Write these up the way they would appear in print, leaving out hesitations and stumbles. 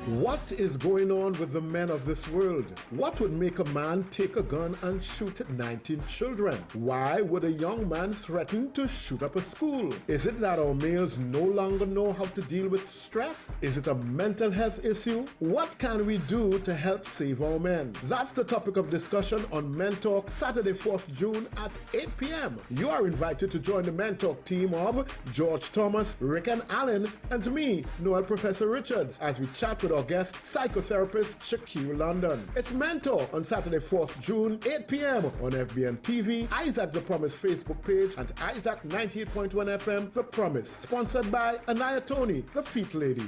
What is going on with the men of this world? What would make a man take a gun and shoot 19 children? Why would a young man threaten to shoot up a school? Is it that our males no longer know how to deal with stress? Is it a mental health issue? What can we do to help save our men? That's the topic of discussion on Men Talk Saturday, 4th June at 8 p.m. You are invited to join the Men Talk team of George Thomas, Riquen Allen, and me, Noel Professor Richards, as we chat with our guest, psychotherapist Shakir London. It's Mentor on Saturday, 4th June, 8 p.m. on FBN TV, Isaac The Promise Facebook page, and Isaac 98.1 FM The Promise. Sponsored by Anaya Tony, the Feet Lady.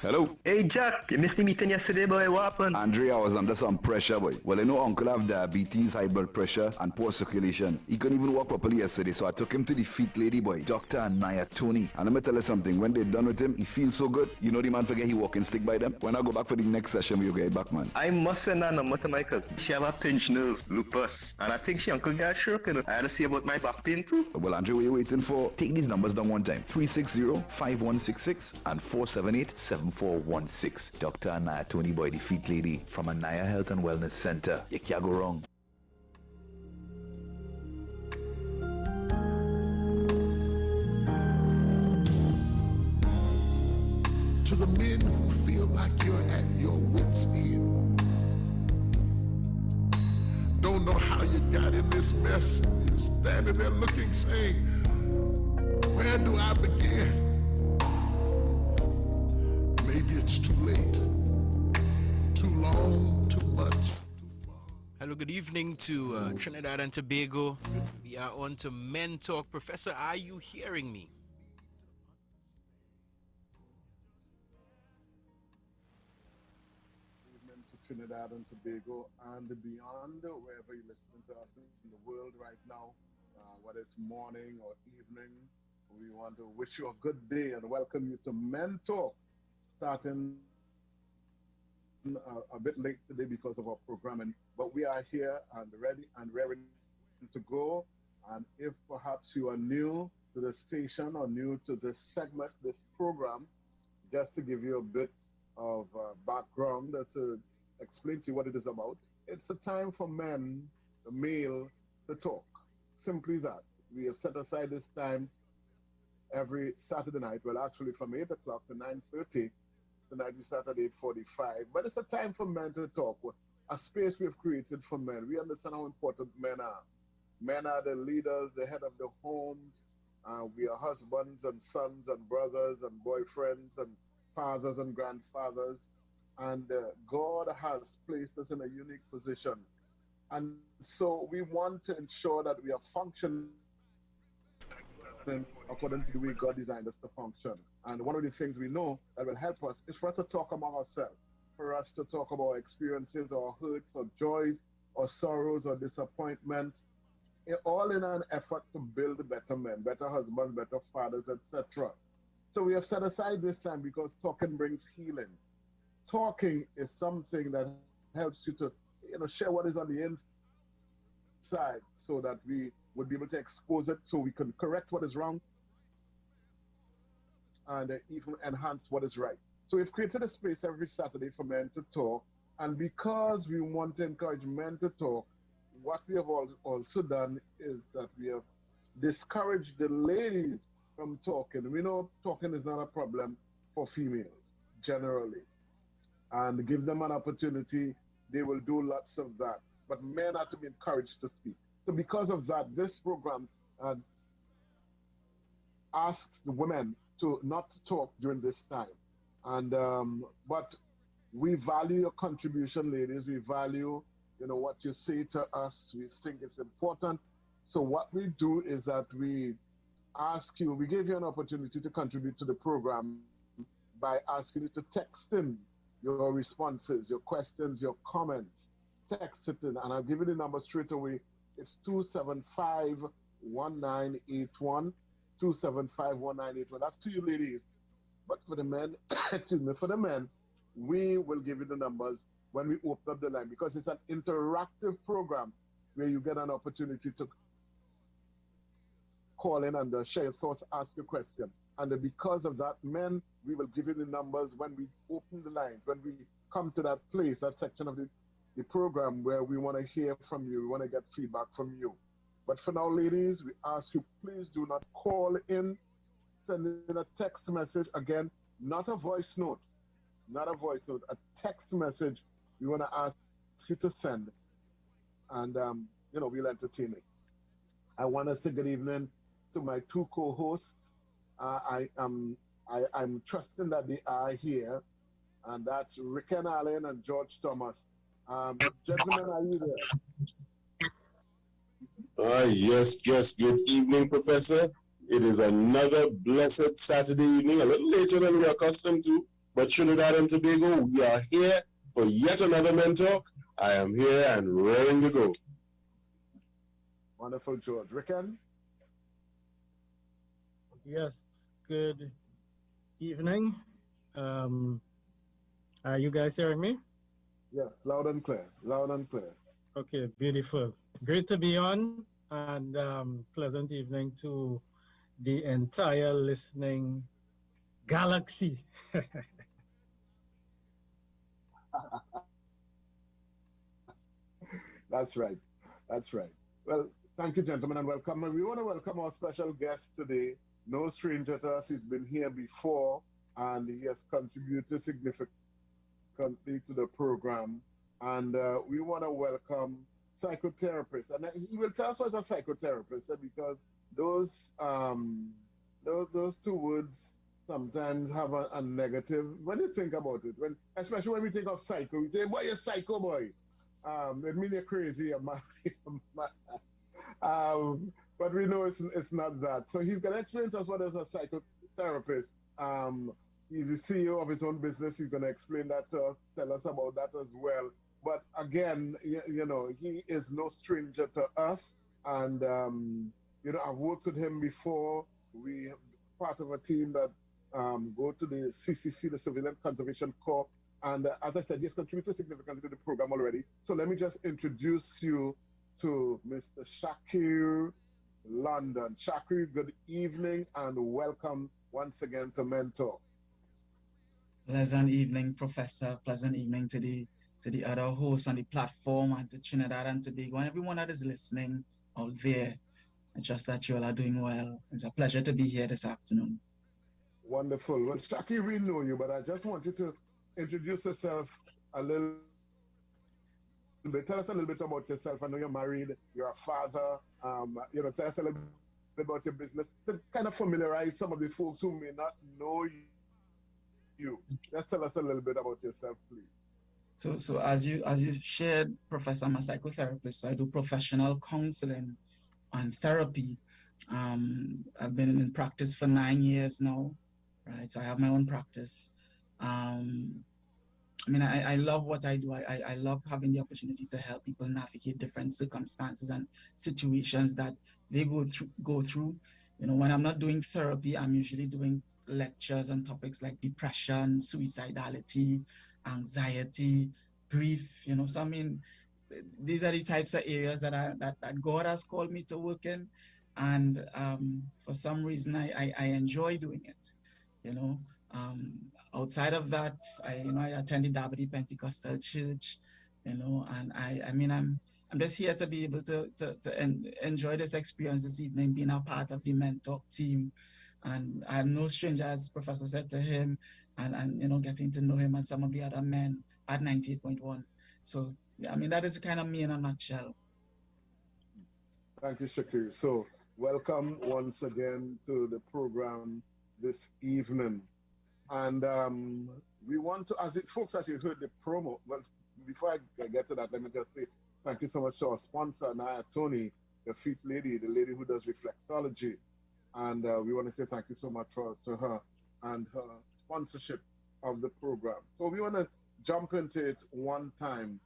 Hello. Hey Jack, you missed the meeting yesterday, boy. What happened? Andrea was under some pressure, boy. Well, you know, Uncle have diabetes, high blood pressure, and poor circulation. He couldn't even walk properly yesterday, so I took him to the Feet Lady, boy, Dr. Anaya Tony. And let me tell you something, when they're done with him, he feels so good. You know the man forget he walking stick by them. When I go back for the next session, we'll get back, man. I must send her number to my cousin. She have a pinched nerve, lupus. And I think she uncle got stroke, you know. I had to see about my back pain too. Well, Andrea, what are you waiting for? Take these numbers down one time. 360-5166 and 478-7416. Dr. Anaya Tony, boy, the Feet Lady from Anaya Health and Wellness Center. You can't go wrong. To the men who feel like you're at your wit's end, don't know how you got in this mess, you're standing there looking, saying, where do I begin? Maybe it's too late, too long, too much, too far. Hello, good evening to Trinidad and Tobago. We are on to Men Talk. Professor, are you hearing me? Evening to Trinidad and Tobago and beyond, wherever you're listening to us in the world right now, whether it's morning or evening. We want to wish you a good day and welcome you to Men Talk, starting a bit late today because of our programming, but we are here and ready and raring to go. And if perhaps you are new to the station or new to this segment, this program, just to give you a bit of background to explain to you what it is about. It's a time for men, the male, to talk. Simply that. We have set aside this time every Saturday night, well actually from 8 o'clock to 9:30. Tonight we start at 8:45, but it's a time for men to talk. A space we have created for men. We understand how important men are. Men are the leaders, the head of the homes. We are husbands and sons and brothers and boyfriends and fathers and grandfathers. And God has placed us in a unique position. And so we want to ensure that we are functioning according to the way God designed us to function. And one of the things we know that will help us is for us to talk among ourselves, for us to talk about our experiences, our hurts, our joys, our sorrows, our disappointments, all in an effort to build better men, better husbands, better fathers, etc. So we have set aside this time because talking brings healing. Talking is something that helps you to share what is on the inside so that we would be able to expose it so we can correct what is wrong and even enhance what is right. So we've created a space every Saturday for men to talk. And because we want to encourage men to talk, what we have also done is that we have discouraged the ladies from talking. We know talking is not a problem for females, generally. And give them an opportunity, they will do lots of that. But men are to be encouraged to speak. So because of that, this program asks the women to not talk during this time. And but we value your contribution, ladies. We value, what you say to us. We think it's important. So what we do is that we give you an opportunity to contribute to the program by asking you to text in your responses, your questions, your comments. Text it in, and I'll give you the number straight away. It's 275-1981, 275-1981. That's to you ladies. But for the men, excuse me, for the men, we will give you the numbers when we open up the line because it's an interactive program where you get an opportunity to call in and share your thoughts, ask your questions. And because of that, men, we will give you the numbers when we open the lines, when we come to that place, that section of the program where we want to hear from you, we want to get feedback from you. But for now, ladies, we ask you, please do not call in, send in a text message. Again, not a voice note, not a voice note, a text message we want to ask you to send. And, we'll entertain it. I want to say good evening to my two co-hosts. I'm trusting that they are here, and that's Riquen Allen and George Thomas. Gentlemen, are you there? Yes. Good evening, Professor. It is another blessed Saturday evening, a little later than we're accustomed to, but Trinidad and Tobago, we are here for yet another mentor. I am here and raring to go. Wonderful, George. Riquen? Yes, good evening. Are you guys hearing me? Yes, loud and clear, loud and clear. Okay, beautiful. Great to be on, and pleasant evening to the entire listening galaxy. That's right. Well, thank you, gentlemen, and welcome. And we want to welcome our special guest today. No stranger to us. He's been here before, and he has contributed significantly to the program. And we want to welcome psychotherapist. And he will tell us what's a psychotherapist, because those two words sometimes have a negative. When you think about it, especially when we think of psycho, we say, "Boy, you're psycho, boy." It means you're crazy. But we know it's not that. So he's going to explain to us what is a psychotherapist. He's the CEO of his own business. He's going to explain that to us, tell us about that as well. But again, he is no stranger to us. And, I've worked with him before. We are part of a team that go to the CCC, the Civilian Conservation Corps. And as I said, he's contributed significantly to the program already. So let me just introduce you to Mr. Shakir London. Shakir, good evening and welcome once again to Mentor. Pleasant evening, Professor. Pleasant evening to the other hosts on the platform, and to Trinidad and Tobago and everyone that is listening out there. I trust that you all are doing well. It's a pleasure to be here this afternoon. Wonderful. Well, Shakir, we know you, but I just want you to introduce yourself a little bit. Tell us a little bit about yourself. I know you're married, you're a father. Tell us a little bit about your business to kind of familiarize some of the folks who may not know you. Just tell us a little bit about yourself, please. So as you shared, Professor, I'm a psychotherapist. So I do professional counseling and therapy. I've been in practice for 9 years now, right? So I have my own practice. I love what I do. I love having the opportunity to help people navigate different circumstances and situations that they go through. When I'm not doing therapy, I'm usually doing lectures on topics like depression, suicidality, anxiety, grief. So these are the types of areas that God has called me to work in, and for some reason I enjoy doing it. Outside of that, I attended Dabadi Pentecostal Church, and I'm just here to be able to enjoy this experience this evening, being a part of the Mentor team. And I'm no stranger, as Professor said, to him, and getting to know him and some of the other men at 98.1. So that is kind of me in a nutshell. Thank you, Shakir. So welcome once again to the program this evening. And we want to, folks, as you heard the promo, well, before I get to that, let me just say thank you so much to our sponsor, Naya Tony, the fit lady, the lady who does reflexology. And we want to say thank you so much to her and her sponsorship of the program. So we want to jump into it one time.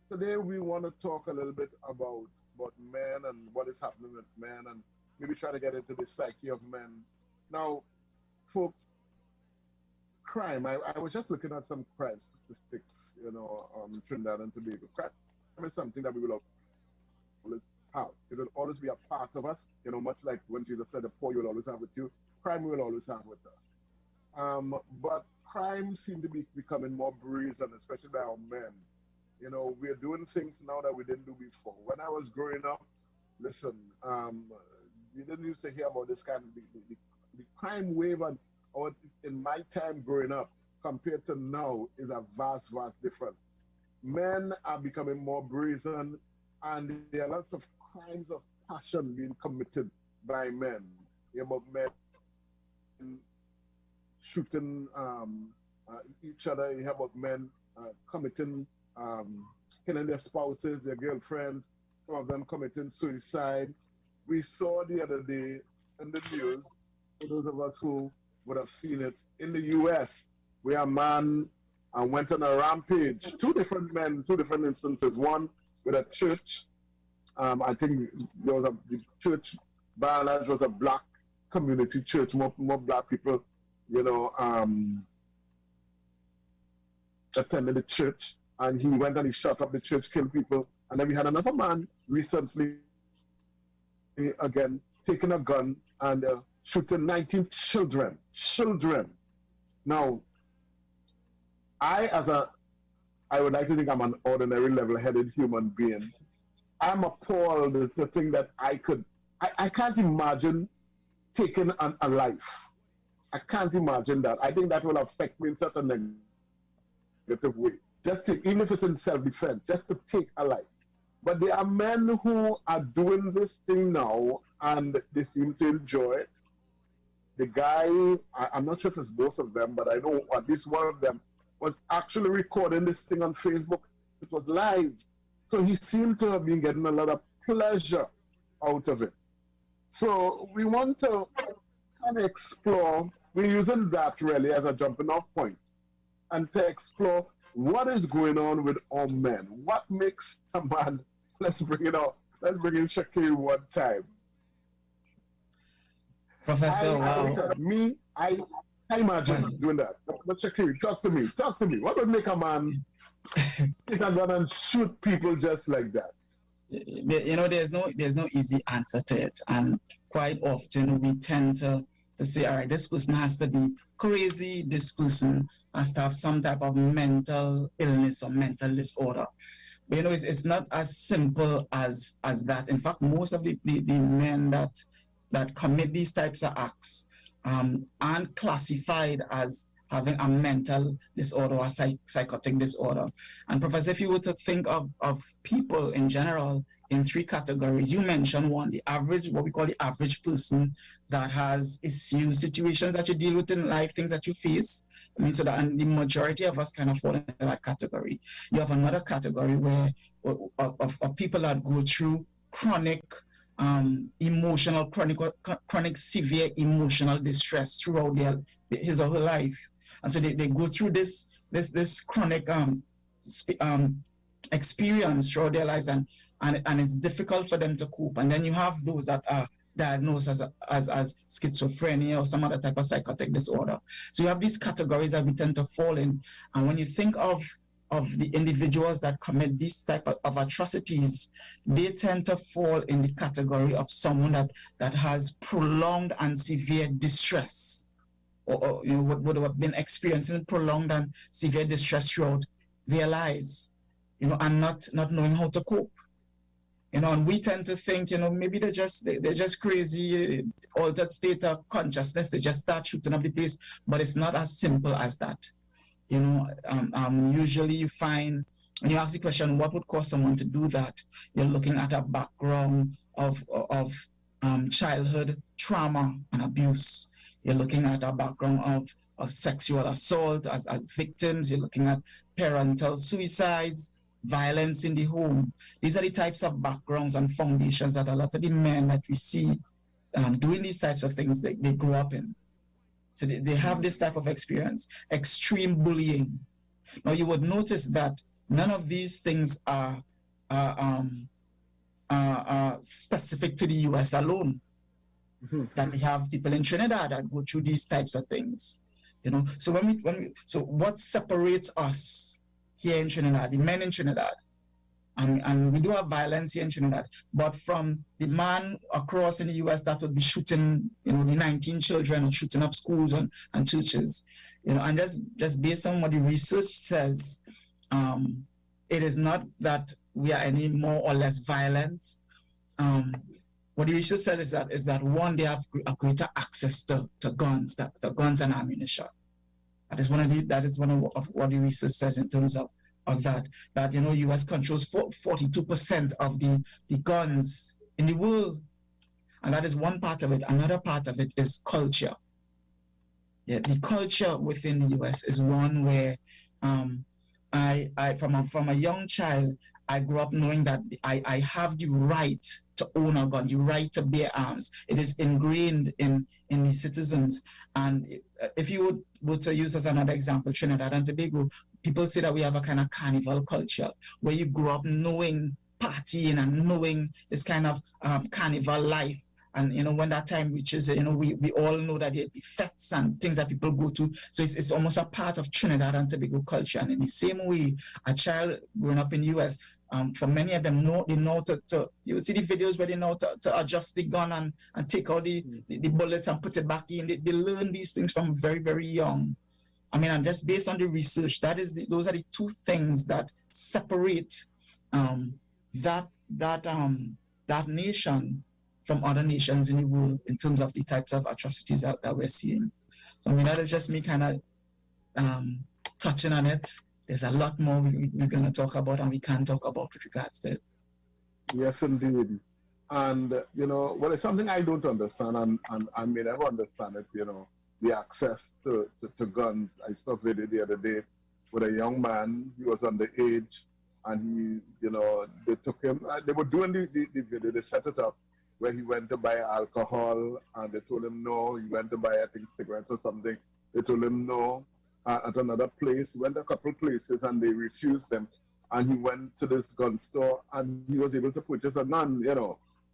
Today we want to talk a little bit about men and what is happening with men, and maybe try to get into the psyche of men. Now, folks, crime. I was just looking at some crime statistics, Trinidad and Tobago. Crime is something that we will always have. It will always be a part of us, much like when Jesus said, the poor you will always have with you, crime will always have with us. But crime seems to be becoming more brazen, especially by our men. We're doing things now that we didn't do before. When I was growing up, listen, we didn't used to hear about this kind of the crime wave in my time growing up compared to now is a vast difference. Men are becoming more brazen, and there are lots of crimes of passion being committed by men. You have men shooting each other. You have about men committing, killing their spouses, their girlfriends, some of them committing suicide. We saw the other day in the news, for those of us who would have seen it, in the U.S., where a man went on a rampage. Two different men, two different instances. One with a church. I think the church, by and large, was a black community church, more black people, attended the church. And he went and he shot up the church, killed people. And then we had another man recently, again, taking a gun and shooting 19 children. Now, I would like to think I'm an ordinary level-headed human being. I'm appalled to think that I can't imagine taking a life. I can't imagine that. I think that will affect me in such a negative way. Even if it's in self-defense, just to take a life. But there are men who are doing this thing now, and they seem to enjoy it. The guy, I'm not sure if it's both of them, but I know at least one of them was actually recording this thing on Facebook. It was live. So he seemed to have been getting a lot of pleasure out of it. So we want to kind of explore, we're using that really as a jumping off point, and to explore what is going on with our men. What makes a man, let's bring it out, let's bring in Shakir one time. Professor, I imagine doing that. But Shakir, talk to me. What would make a man take a gun and shoot people just like that? There's no easy answer to it, and quite often we tend to say, all right, this person has to be crazy, this person has to have some type of mental illness or mental disorder. But it's not as simple as that. In fact, most of the men that commit these types of acts aren't classified as having a mental disorder or psychotic disorder. And Professor, if you were to think of people in general in three categories, you mentioned one, the average, what we call the average person that has issues, situations that you deal with in life, things that you face. And the majority of us kind of fall into that category. You have another category of people that go through chronic chronic severe emotional distress throughout his or her life. And so they go through this chronic experience throughout their lives, and it's difficult for them to cope. And then you have those that are diagnosed as schizophrenia or some other type of psychotic disorder. So you have these categories that we tend to fall in. And when you think of the individuals that commit these type of atrocities, they tend to fall in the category of someone that has prolonged and severe distress, or would have been experiencing prolonged and severe distress throughout their lives, and not knowing how to cope. And we tend to think, maybe they're just crazy, altered state of consciousness, they just start shooting up the place, but it's not as simple as that. Usually you find, when you ask the question, what would cause someone to do that? You're looking at a background of childhood trauma and abuse. You're looking at a background of sexual assault as victims. You're looking at parental suicides, violence in the home. These are the types of backgrounds and foundations that a lot of the men that we see doing these types of things, they grow up in. So they have this type of experience. Extreme bullying. Now you would notice that none of these things are specific to the US alone. Mm-hmm. That we have people in Trinidad that go through these types of things. So so what separates us here in Trinidad, the men in Trinidad, And we do have violence here in Trinidad, but from the man across in the US that would be shooting, the 19 children or shooting up schools and churches, and just based on what the research says, it is not that we are any more or less violent. What the research said is that one, they have a greater access to guns, to guns and ammunition. That is one of what the research says in terms of that US controls 42% of the guns in the world, and that is one part of it. Another part of it is culture. Yeah, the culture within the US is one where I from a young child, I grew up knowing that I have the right to own a gun, the right to bear arms. It is ingrained in the citizens. And if you were to use as another example, Trinidad and Tobago, people say that we have a kind of carnival culture where you grow up knowing partying and knowing this kind of carnival life. And when that time reaches, we all know that there'll be fetes and things that people go to. So it's almost a part of Trinidad and Tobago culture. And in the same way, a child growing up in the US, for many of them, they know to you will see the videos where they know to adjust the gun and take out the bullets and put it back in. They learn these things from very, very young. I mean, and just based on the research, those are the two things that separate that nation from other nations in the world in terms of the types of atrocities that we're seeing. So I mean, that is just me kind of touching on it. There's a lot more we're going to talk about and we can talk about with regards to it. Yes, indeed. And, well, it's something I don't understand, and I may never understand it, the access to guns. I saw a video the other day with a young man. He was underage, and they took him, they were doing the video, they set it up, where he went to buy alcohol, and they told him no. He went to buy, I think, cigarettes or something. They told him no. At another place, he went a couple places, and they refused him. And he went to this gun store, and he was able to purchase a gun,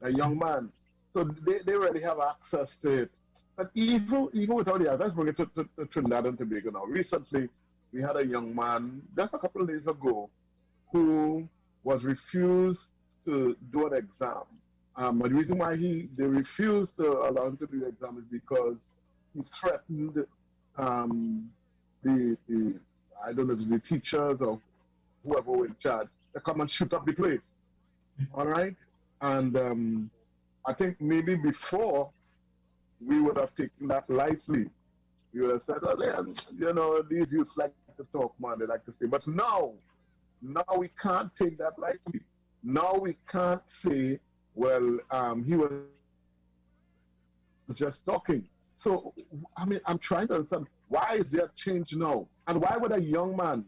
a young man. So they already have access to it. But even without the let's bring it to Trinidad and Tobago now. Recently, we had a young man, just a couple of days ago, who was refused to do an exam. And the reason why they refused to allow him to do the exam is because he threatened I don't know if it's the teachers or whoever was in charge to come and shoot up the place. All right? And I think maybe before we would have taken that lightly. We would have said, oh, these youths like to talk, man, they like to say. But now we can't take that lightly. Now we can't say, well, he was just talking. So, I mean, I'm trying to understand, why is there change now? And why would a young man,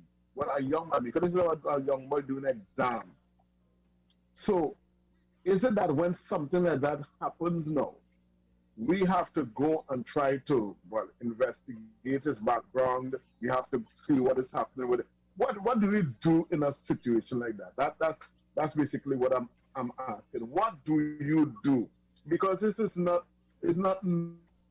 because this is a young boy doing an exam. So, is it that when something like that happens now, we have to go and try to, investigate his background. We have to see what is happening with it. What do we do in a situation like that? That's basically what I'm asking. What do you do? Because it's not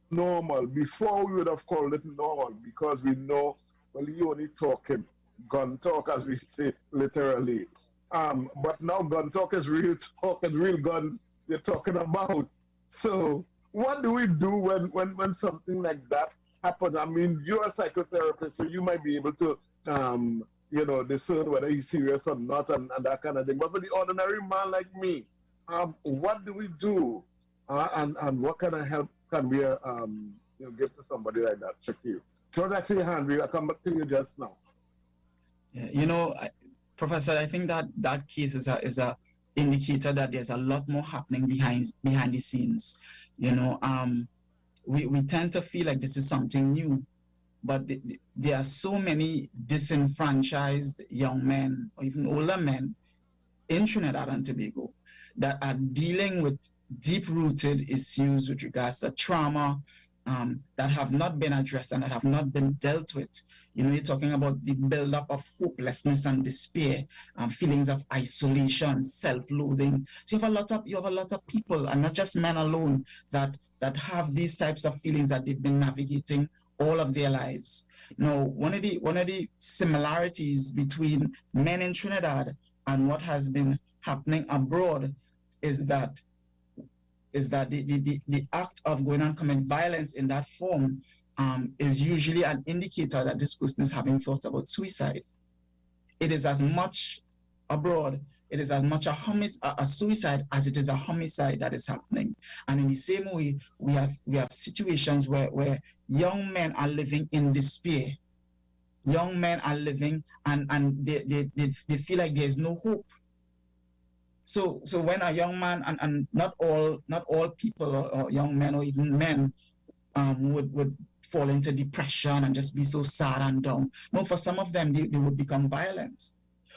normal. Before we would have called it normal because we know, you only talking, gun talk as we say literally. But now gun talk is real talk and real guns you're talking about. So what do we do when something like that happens? I mean, you're a psychotherapist, so you might be able to discern whether he's serious or not and that kind of thing. But for the ordinary man like me, what do we do? And what kind of help can we give to somebody like that, Shakir? George, I see your hand. I'll come back to you just now. Yeah, Professor, I think that case is a indicator that there's a lot more happening behind the scenes. We tend to feel like this is something new, but there are so many disenfranchised young men or even older men in Trinidad and Tobago that are dealing with deep-rooted issues with regards to trauma that have not been addressed and that have not been dealt with. You're talking about the buildup of hopelessness and despair, feelings of isolation, self-loathing. So you have a lot of people, and not just men alone, that have these types of feelings that they've been navigating all of their lives. Now, one of the similarities between men in Trinidad and what has been happening abroad is that the act of going and commit violence in that form is usually an indicator that this person is having thoughts about suicide. It is as much abroad, it is as much a suicide as it is a homicide that is happening. And in the same way, we have situations where young men are living in despair. Young men are living and they feel like there's no hope. So when a young man, and not all people or young men or even men would fall into depression and just be so sad and down. No, for some of them, they would become violent.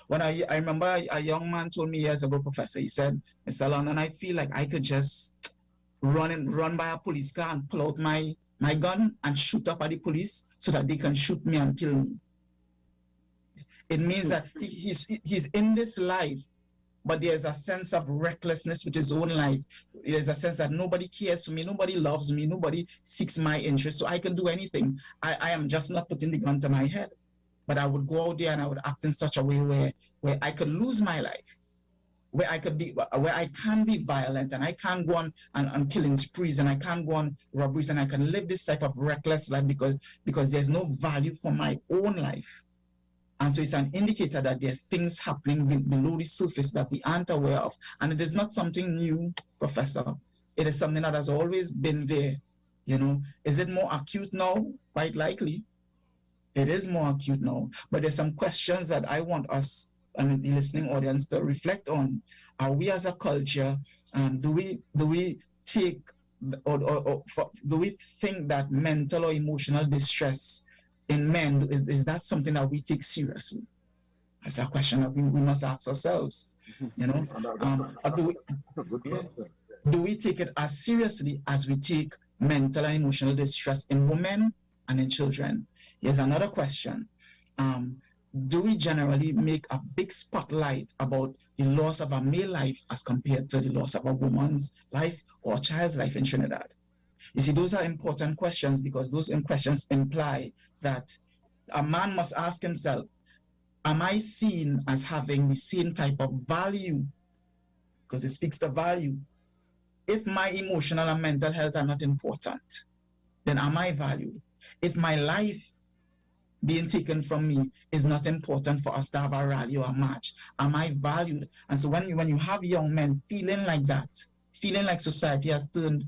When I remember a young man told me years ago, Professor, he said, Mr. London, I feel like I could just run by a police car and pull out my gun and shoot up at the police so that they can shoot me and kill me. It means that he's in this life, but there's a sense of recklessness with his own life. There's a sense that nobody cares for me, nobody loves me, nobody seeks my interest, so I can do anything. I am just not putting the gun to my head. But I would go out there and I would act in such a way where I could lose my life, where I can be violent, and I can't go on killing sprees, and I can't go on robberies, and I can live this type of reckless life because there's no value for my own life. And so it's an indicator that there are things happening below the surface that we aren't aware of. And it is not something new, Professor. It is something that has always been there. You know, is it more acute now? Quite likely. It is more acute now. But there's some questions that I want us and the listening audience to reflect on. Are we as a culture, do we take or do we think that mental or emotional distress in men, is that something that we take seriously? That's a question that we must ask ourselves. You know, do we take it as seriously as we take mental and emotional distress in women and in children? Here's another question. Do we generally make a big spotlight about the loss of a male life as compared to the loss of a woman's life or a child's life in Trinidad? You see, those are important questions because those questions imply that a man must ask himself, am I seen as having the same type of value? Because it speaks to value. If my emotional and mental health are not important, then am I valued? If my life being taken from me is not important for us to have a rally or a march, am I valued? And so when you have young men feeling like that, feeling like society has turned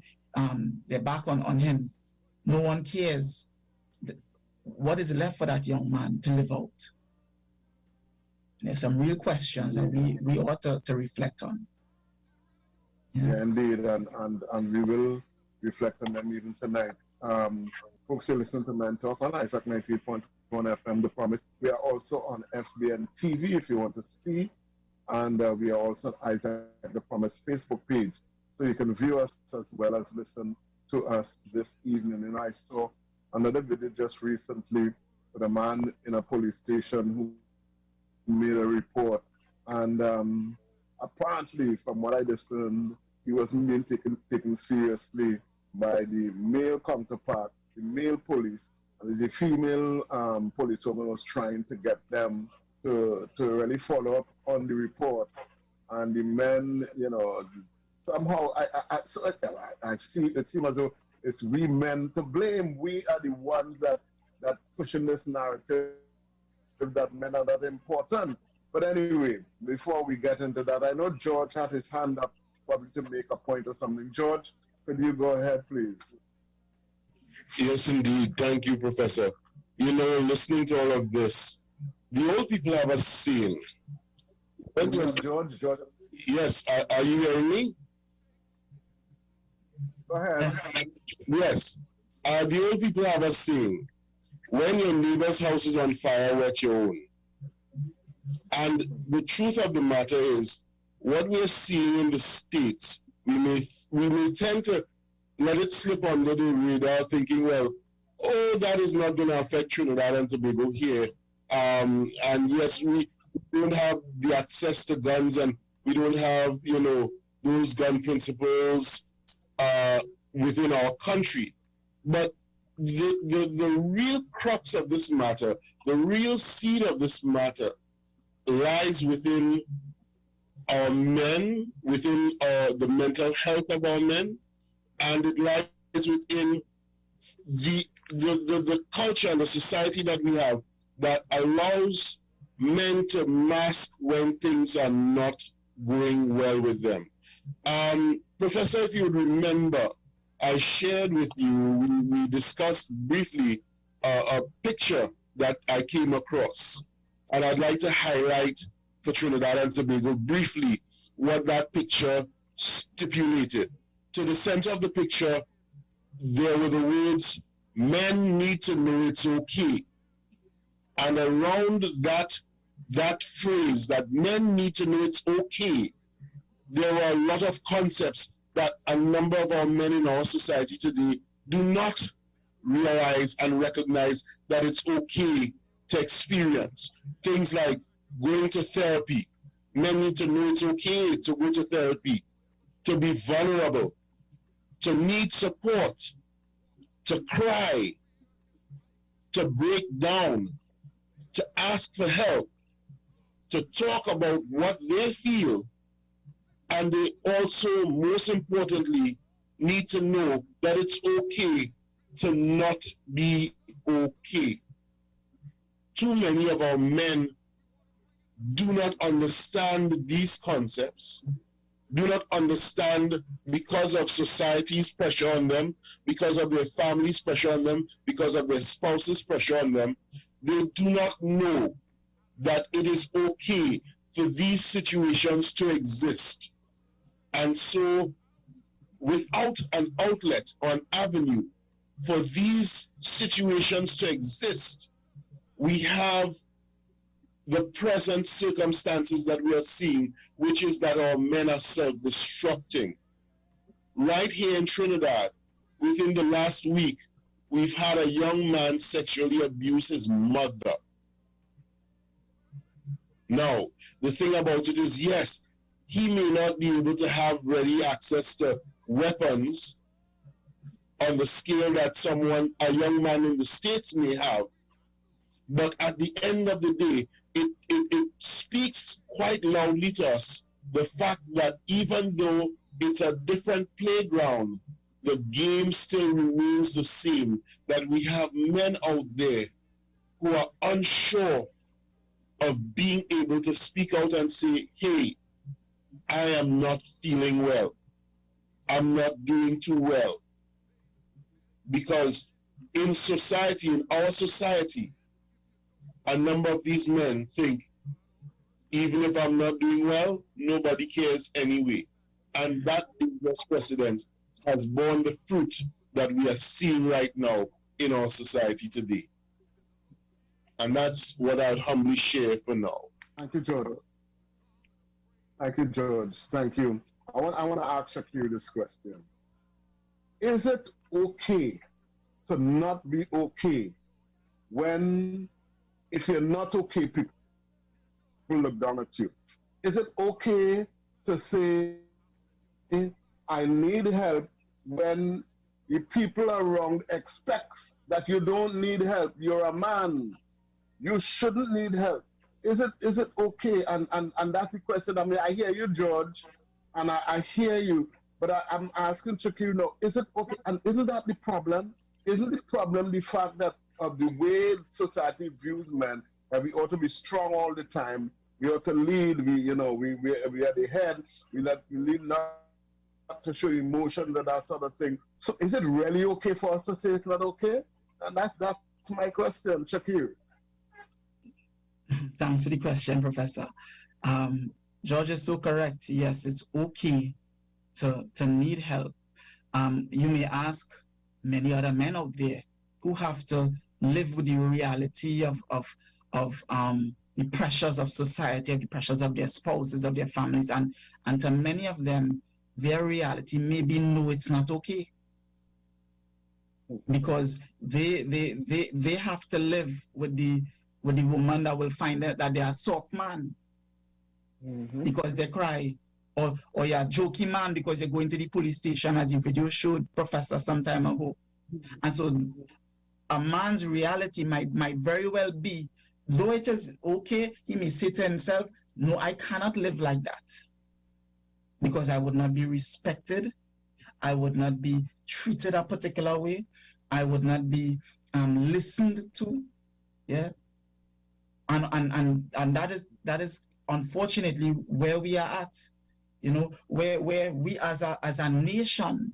their back on him, no one cares, what is left for that young man to live out? There's some real questions that we ought to reflect on. Yeah, indeed, and we will reflect on them even tonight. Folks, you're listening to Men Talk on Isaac 98.1 FM, The Promise. We are also on FBN TV if you want to see, and we are also on Isaac The Promise Facebook page, so you can view us as well as listen to us this evening. And I saw another video just recently with a man in a police station who made a report, and apparently, from what I discerned, he wasn't being taken seriously by the male counterparts, the male police, and the female policewoman was trying to get them to really follow up on the report. And the men, you know, somehow I see it seems as though it's we men to blame. We are the ones that pushing this narrative that men are that important. But anyway, before we get into that, I know George had his hand up probably to make a point or something. George, could you go ahead, please? Yes, indeed. Thank you, Professor. You know, listening to all of this, the old people have a saying. George. Yes, are you hearing me? Go ahead. Yes. The old people have a saying, when your neighbor's house is on fire, wet your own. And the truth of the matter is, what we're seeing in the States, we may tend to let it slip under the radar thinking, well, oh, that is not going to affect Trinidad and Tobago here. And yes, we don't have the access to guns, and we don't have, you know, those gun principles within our country. But the real crux of this matter, the real seed of this matter lies within our men, within the mental health of our men, and it lies within the culture and the society that we have that allows men to mask when things are not going well with them. Professor, if you would remember, I shared with you, we discussed briefly a picture that I came across. And I'd like to highlight for Trinidad and Tobago briefly what that picture stipulated. To the center of the picture, there were the words, "Men need to know it's okay." And around that phrase, that men need to know it's okay, there are a lot of concepts that a number of our men in our society today do not realize and recognize that it's okay to experience. Things like going to therapy. Men need to know it's okay to go to therapy, to be vulnerable, to need support, to cry, to break down, to ask for help, to talk about what they feel, and they also, most importantly, need to know that it's okay to not be okay. Too many of our men do not understand these concepts, do not understand because of society's pressure on them, because of their family's pressure on them, because of their spouse's pressure on them. They do not know that it is okay for these situations to exist. And so, without an outlet or an avenue for these situations to exist, we have the present circumstances that we are seeing, which is that our men are self-destructing. Right here in Trinidad, within the last week, we've had a young man sexually abuse his mother. Now, the thing about it is, yes, he may not be able to have ready access to weapons on the scale that a young man in the States may have, but at the end of the day, it speaks quite loudly to us the fact that even though it's a different playground, the game still remains the same, that we have men out there who are unsure of being able to speak out and say, hey, I am not feeling well. I'm not doing too well. Because in society, in our society, a number of these men think, even if I'm not doing well, nobody cares anyway. And that inverse precedent has borne the fruit that we are seeing right now in our society today. And that's what I'd humbly share for now. Thank you, George. Thank you, George. Thank you. I want to ask Shakir this question. Is it okay to not be okay when, if you're not okay, people look down at you? Is it okay to say, I need help, when the people around expects that you don't need help? You're a man. You shouldn't need help. Is it okay? And that's the question. I mean, I hear you, George, and I hear you, but I'm asking Shakir now, is it okay? And isn't that the problem? Isn't the problem the fact that of the way society views men, that we ought to be strong all the time, we ought to lead, we are the head, we lead not to show emotion and that sort of thing. So is it really okay for us to say it's not okay? And that's my question, Shakir. Thanks for the question, Professor. George is so correct. Yes, it's okay to need help. You may ask many other men out there who have to live with the reality of the pressures of society, of the pressures of their spouses, of their families, and to many of them, their reality may be no, it's not okay. Because they have to live with the woman that will find out that they are a soft man because they cry, or you're a jokey man because you're going to the police station, as the video showed, Professor, some time ago. And so a man's reality might very well be, though it is okay, he may say to himself, no, I cannot live like that. because I would not be respected. I would not be treated a particular way. I would not be listened to. Yeah. And that is unfortunately where we are at. You know, where we as a nation,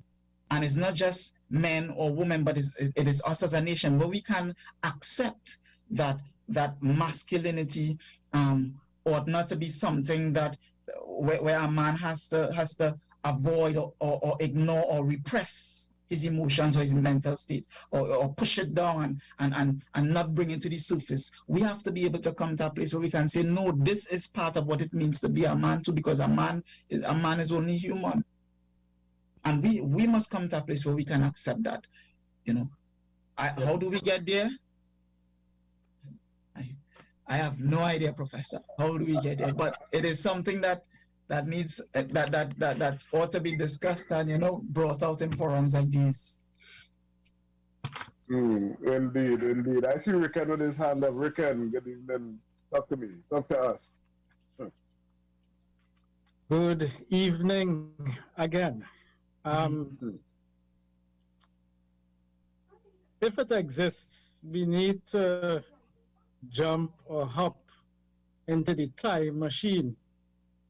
and it's not just men or women, but it is us as a nation, where we can accept that masculinity ought not to be something that where a man has to avoid or ignore or repress his emotions or his mental state, or push it down and not bring it to the surface. We have to be able to come to a place where we can say, no, this is part of what it means to be a man too, because a man is only human. And we must come to a place where we can accept that. You know, how do we get there? I have no idea, Professor. How do we get there? But it is something that needs that ought to be discussed and, you know, brought out in forums like these. Indeed. I see Riquen with his hand up. Riquen, good evening. Talk to me. Talk to us. Good evening again. If it exists, we need to jump or hop into the time machine,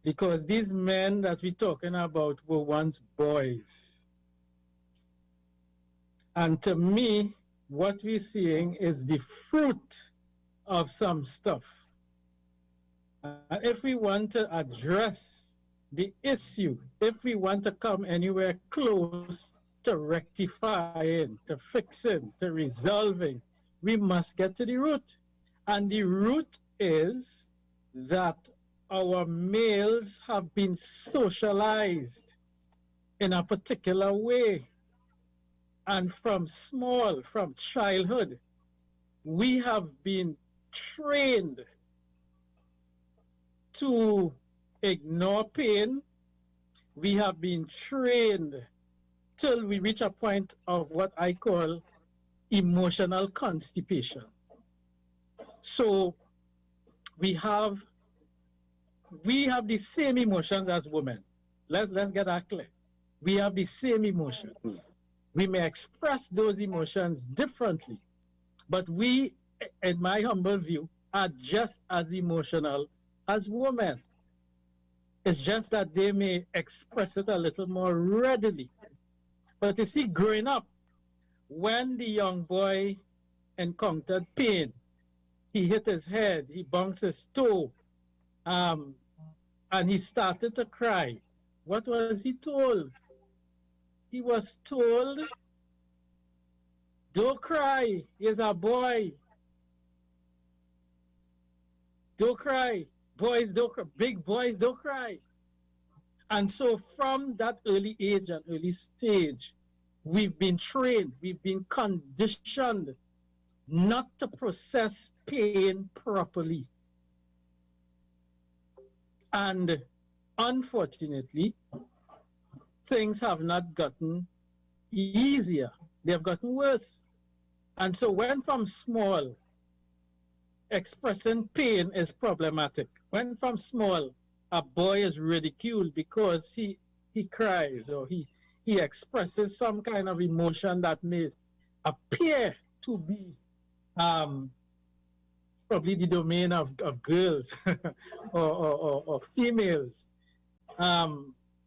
because these men that we're talking about were once boys. And to me, what we're seeing is the fruit of some stuff. If we want to address the issue, if we want to come anywhere close to rectifying, to fixing, to resolving, we must get to the root. And the root is that our males have been socialized in a particular way. And from childhood, we have been trained to ignore pain. We have been trained till we reach a point of what I call emotional constipation. So we have the same emotions as women. Let's get that clear. We have the same emotions. We may express those emotions differently, but we, in my humble view, are just as emotional as women. It's just that they may express it a little more readily. But you see, growing up, when the young boy encountered pain, he hit his head, he bounced his toe, and he started to cry. What was he told? He was told, don't cry, he's a boy. Don't cry, boys don't cry, big boys don't cry. And so from that early age and early stage, we've been trained, we've been conditioned not to process pain properly. And unfortunately, things have not gotten easier. They have gotten worse. And so when from small, expressing pain is problematic. When from small, a boy is ridiculed because he cries or he expresses some kind of emotion that may appear to be probably the domain of girls or females.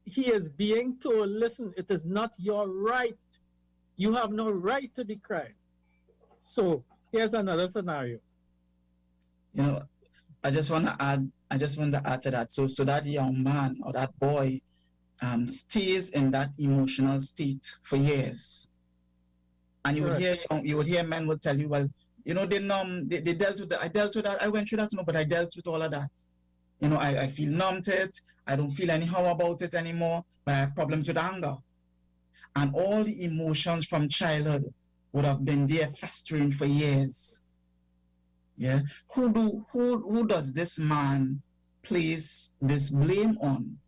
He is being told, listen, it is not your right. You have no right to be crying. So here's another scenario. You know, I just want to add to that. So that young man or that boy stays in that emotional state for years. And you would hear men would tell you, well, you know, they dealt with that. I dealt with that. I went through that, but I dealt with all of that. You know, I feel numb to it. I don't feel anyhow about it anymore, but I have problems with anger. And all the emotions from childhood would have been there festering for years. Yeah. Who does this man place this blame on?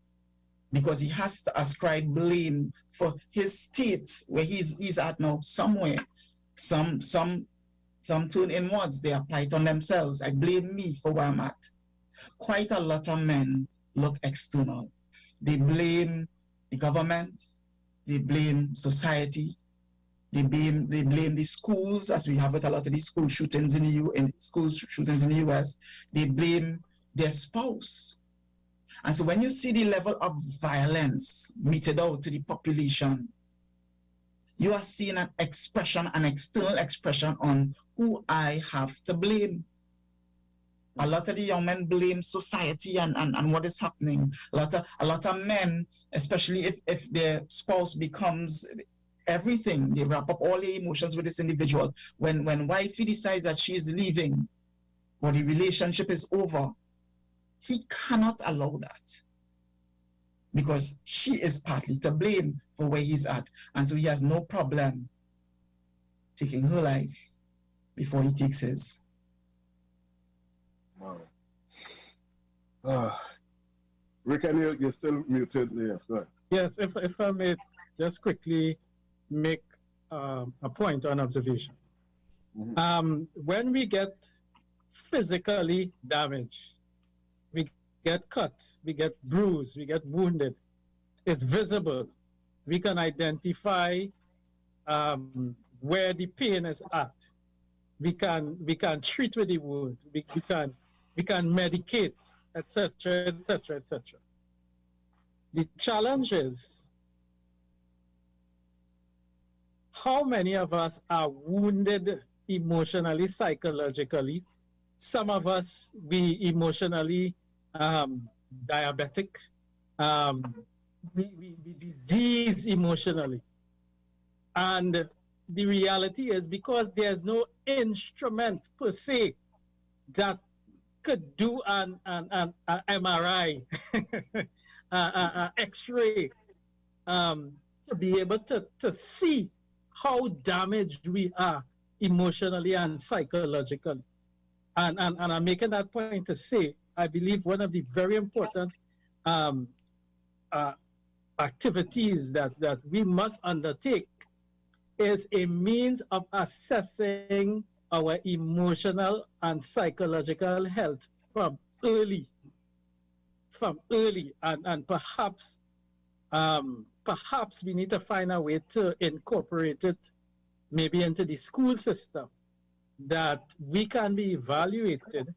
Because he has to ascribe blame for his state where he's at now somewhere. Some turn inwards, they apply it on themselves. I blame me for where I'm at. Quite a lot of men look external. They blame the government, they blame society, they blame the schools, as we have with a lot of these school shootings in the US. They blame their spouse. And so when you see the level of violence meted out to the population, you are seeing an expression, an external expression on who I have to blame. A lot of the young men blame society and what is happening. A lot of men, especially if their spouse becomes everything, they wrap up all the emotions with this individual. When wifey decides that she is leaving or the relationship is over, he cannot allow that, because she is partly to blame for where he's at. And so he has no problem taking her life before he takes his. Wow. Riquen, you're still muted. Yes, go ahead. Yes, if I may just quickly make a point on observation. When we get physically damaged, we get cut, we get bruised, we get wounded, it's visible. We can identify where the pain is at. We can treat with the wound. We can medicate, etc., etc., etc. The challenge is, how many of us are wounded emotionally, psychologically? Some of us, we emotionally diabetic. We disease emotionally. And the reality is, because there's no instrument per se that could do an MRI, X-ray, to be able to see how damaged we are emotionally and psychologically. And I'm making that point to say, I believe one of the very important activities that we must undertake is a means of assessing our emotional and psychological health from early, and perhaps we need to find a way to incorporate it maybe into the school system, that we can be evaluated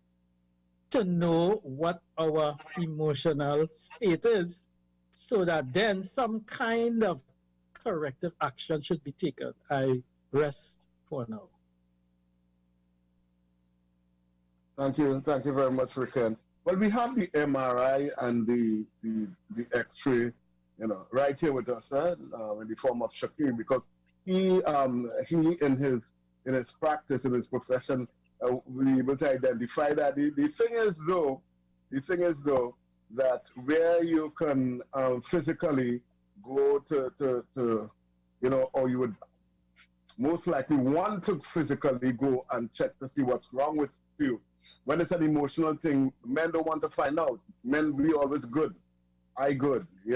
to know what our emotional state is, so that then some kind of corrective action should be taken. I rest for now. Thank you very much, Riquen. Well, we have the MRI and the X-ray, right here with us, in the form of Shakir, because he in his practice, in his profession, will be able to identify that. The thing is though that where you can physically go to or you would most likely want to physically go and check to see what's wrong with you. When it's an emotional thing, men don't want to find out. Men, we always good. I good, I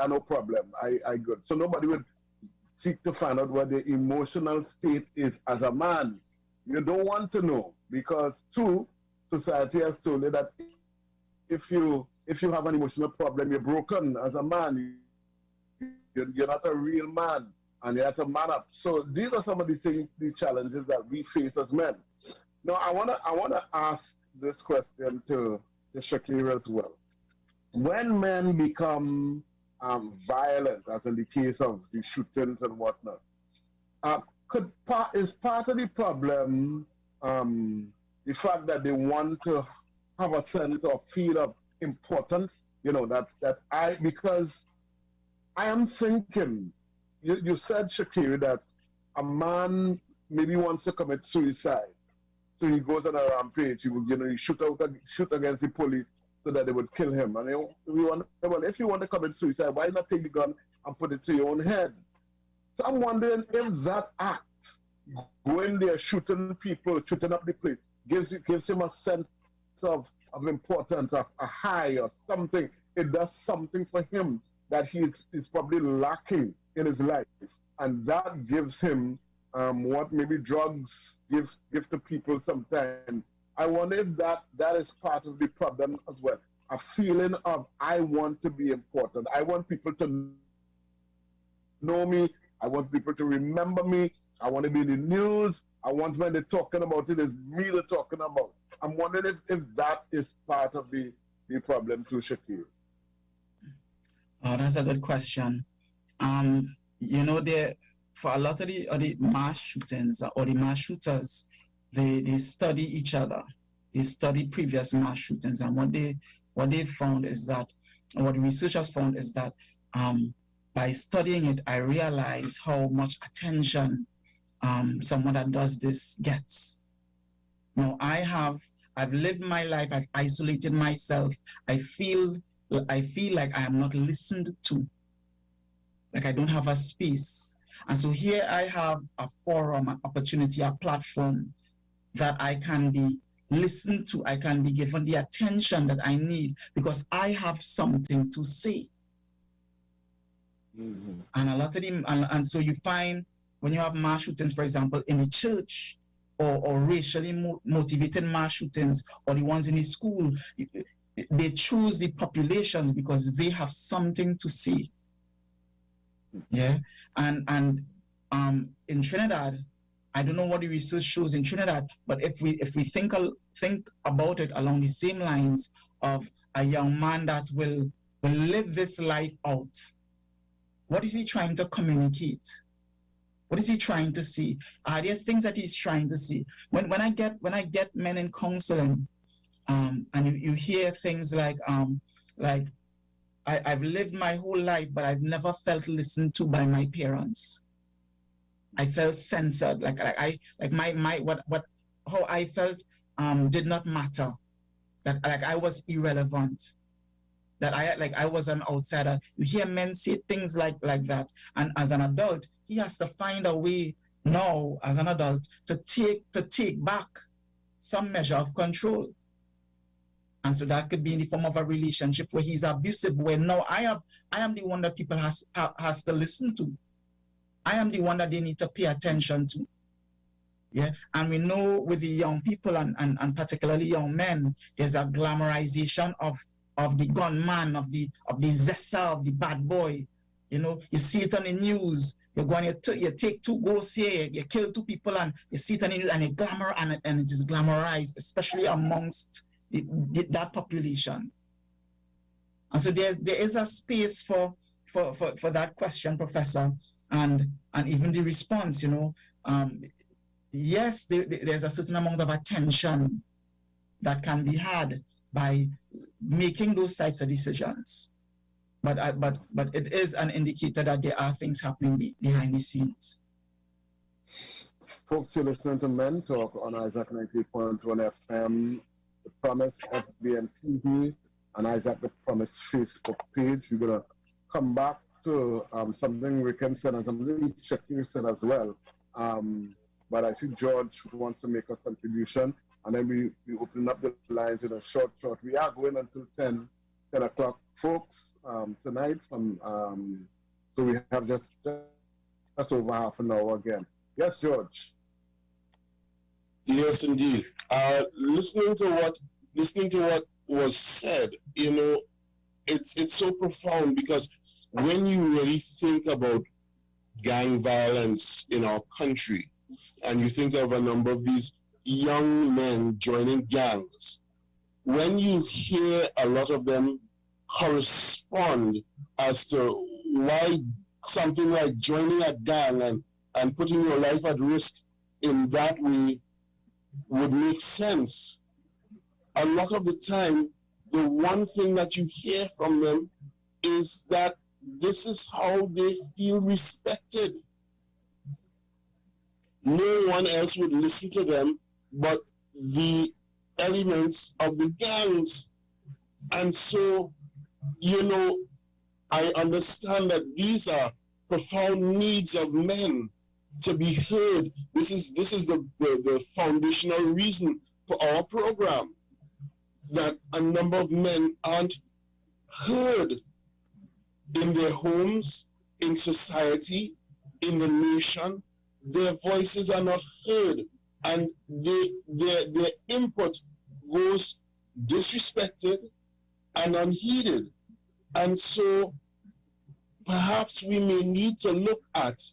have no problem. I good. So nobody would seek to find out what the emotional state is as a man. You don't want to know, because society has told you that if you have an emotional problem, you're broken as a man. You're not a real man, and you have to man up. So these are some of the challenges that we face as men. Now, I wanna ask this question to Shakir as well. When men become violent, as in the case of the shootings and whatnot, is part of the problem the fact that they want to have a sense or feel of importance? Because I am thinking, you said, Shakir, that a man maybe wants to commit suicide. So he goes on a rampage. He would, he shoot against the police so that they would kill him. And we wonder, well, if you want to commit suicide, why not take the gun and put it to your own head? So I'm wondering if that act, going there, shooting people, shooting up the place, gives him a sense of importance, of a high or something. It does something for him that he's probably lacking in his life. And that gives him what maybe drugs give to people sometimes. I wonder if that is part of the problem as well. a feeling of I want to be important. I want people to know me. I want people to remember me. I want to be in the news. I want when they're talking about it, it's me they're talking about. I'm wondering if that is part of the problem too, Shakir. Oh, that's a good question. You know, for a lot of the mass shootings or the mass shooters, they study each other. They study previous mass shootings, and what they found is that, what the researchers found is that by studying it, I realized how much attention someone that does this gets. Now, I've lived my life, I've isolated myself. I feel like I am not listened to, like I don't have a space. And so here I have a forum, an opportunity, a platform that I can be listened to, I can be given the attention that I need because I have something to say. Mm-hmm. And a lot of them, and so you find when you have mass shootings, for example, in the church, or racially motivated mass shootings, or the ones in the school, they choose the populations because they have something to say. Yeah, and in Trinidad, I don't know what the research shows in Trinidad, but if we think about it along the same lines of a young man that will live this life out, what is he trying to communicate? What is he trying to say? Are there things that he's trying to say? When I get men in counseling, and you hear things like I've lived my whole life, but I've never felt listened to by my parents. I felt censored, how I felt did not matter, that like I was irrelevant, that I was an outsider. You hear men say things like that, and as an adult, he has to find a way now, as an adult, to take back some measure of control. And so that could be in the form of a relationship where he's abusive, where now I am the one that people has to listen to. I am the one that they need to pay attention to. Yeah. And we know with the young people and particularly young men, there's a glamorization of the gunman, of the zessa, of the bad boy. You know, you see it on the news. You take two ghosts here, you kill two people, and you see it on the news, and it glamour and it is glamorized, especially amongst that population. And so there is a space for that question, Professor, and even the response. You know, yes, there's a certain amount of attention that can be had by making those types of decisions, but it is an indicator that there are things happening behind the scenes. Folks, you're listening to Men Talk on Isaac 90.1 FM. The Promise FBN TV and Isaac the Promise Facebook page. We're going to come back to something Riquen said and something Shakir said as well. But I see George wants to make a contribution, and then we open up the lines in a short. We are going until 10 o'clock, folks, tonight. So we have just over half an hour again. Yes, George. Yes, indeed. Listening to what was said, you know, it's so profound, because when you really think about gang violence in our country, and you think of a number of these young men joining gangs, when you hear a lot of them correspond as to why something like joining a gang and putting your life at risk in that way would make sense, a lot of the time, the one thing that you hear from them is that this is how they feel respected. No one else would listen to them but the elements of the gangs. And so, you know, I understand that these are profound needs of men to be heard. This is the foundational reason for our program, that a number of men aren't heard in their homes, in society, in the nation. Their voices are not heard, and their input goes disrespected and unheeded. And so perhaps we may need to look at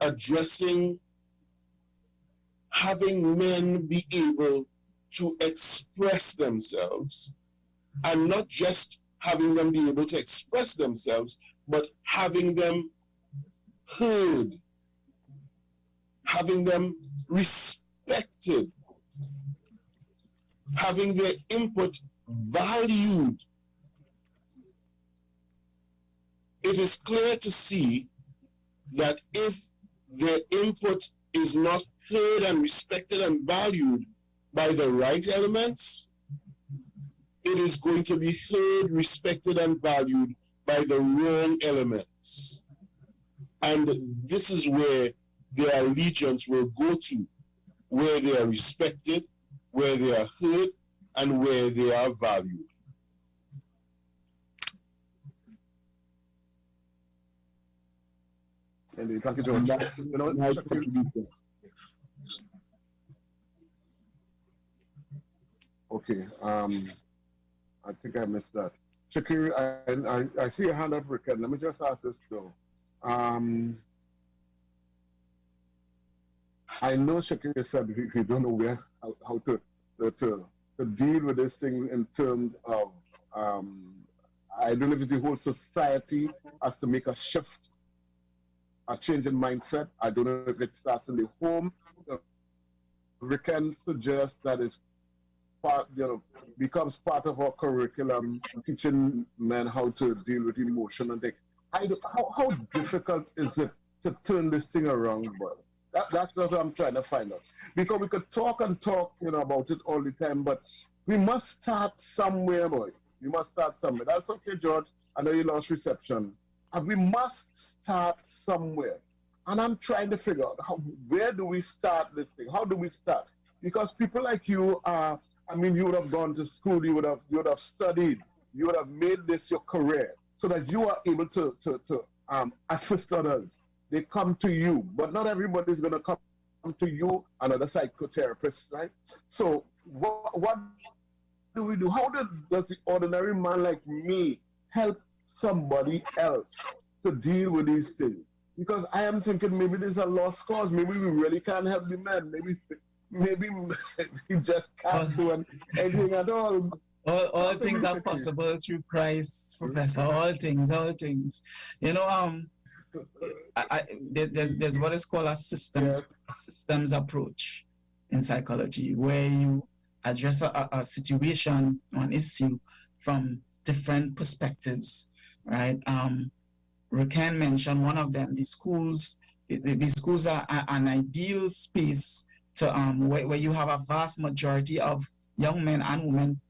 addressing having men be able to express themselves, and not just having them be able to express themselves, but having them heard, having them respected, having their input valued. It is clear to see that if their input is not heard and respected and valued by the right elements, it is going to be heard, respected, and valued by the wrong elements. And this is where their allegiance will go to, where they are respected, where they are heard, and where they are valued. Indeed. Thank you, George. Shakir. Okay, I think I missed that. Shakir, I see your hand up, Riquen. Let me just ask this though. I know Shakir said if you don't know how to deal with this thing in terms of, I don't know if it's the whole society has to make a shift, a change in mindset. I don't know if it starts in the home. Riquen suggests that it's part, becomes part of our curriculum, teaching men how to deal with emotion and things. How difficult is it to turn this thing around, boy? That's what I'm trying to find out. Because we could talk and talk, about it all the time, but we must start somewhere, boy. We must start somewhere. That's okay, George. I know you lost reception. And we must start somewhere. And I'm trying to figure out where do we start this thing? How do we start? Because people like you are, you would have gone to school, you would have studied, you would have made this your career so that you are able to assist others. They come to you, but not everybody is going to come to you, another psychotherapist, right? So what do we do? How does the ordinary man like me help somebody else to deal with these things? Because I am thinking maybe this is a lost cause. Maybe we really can't help the men. Maybe we just can't do anything at all. All things are possible through Christ, Professor. All things. There's what is called a systems approach in psychology, where you address a situation or an issue from different perspectives, right? Riquen mentioned one of them. The schools are an ideal space to where you have a vast majority of young men and women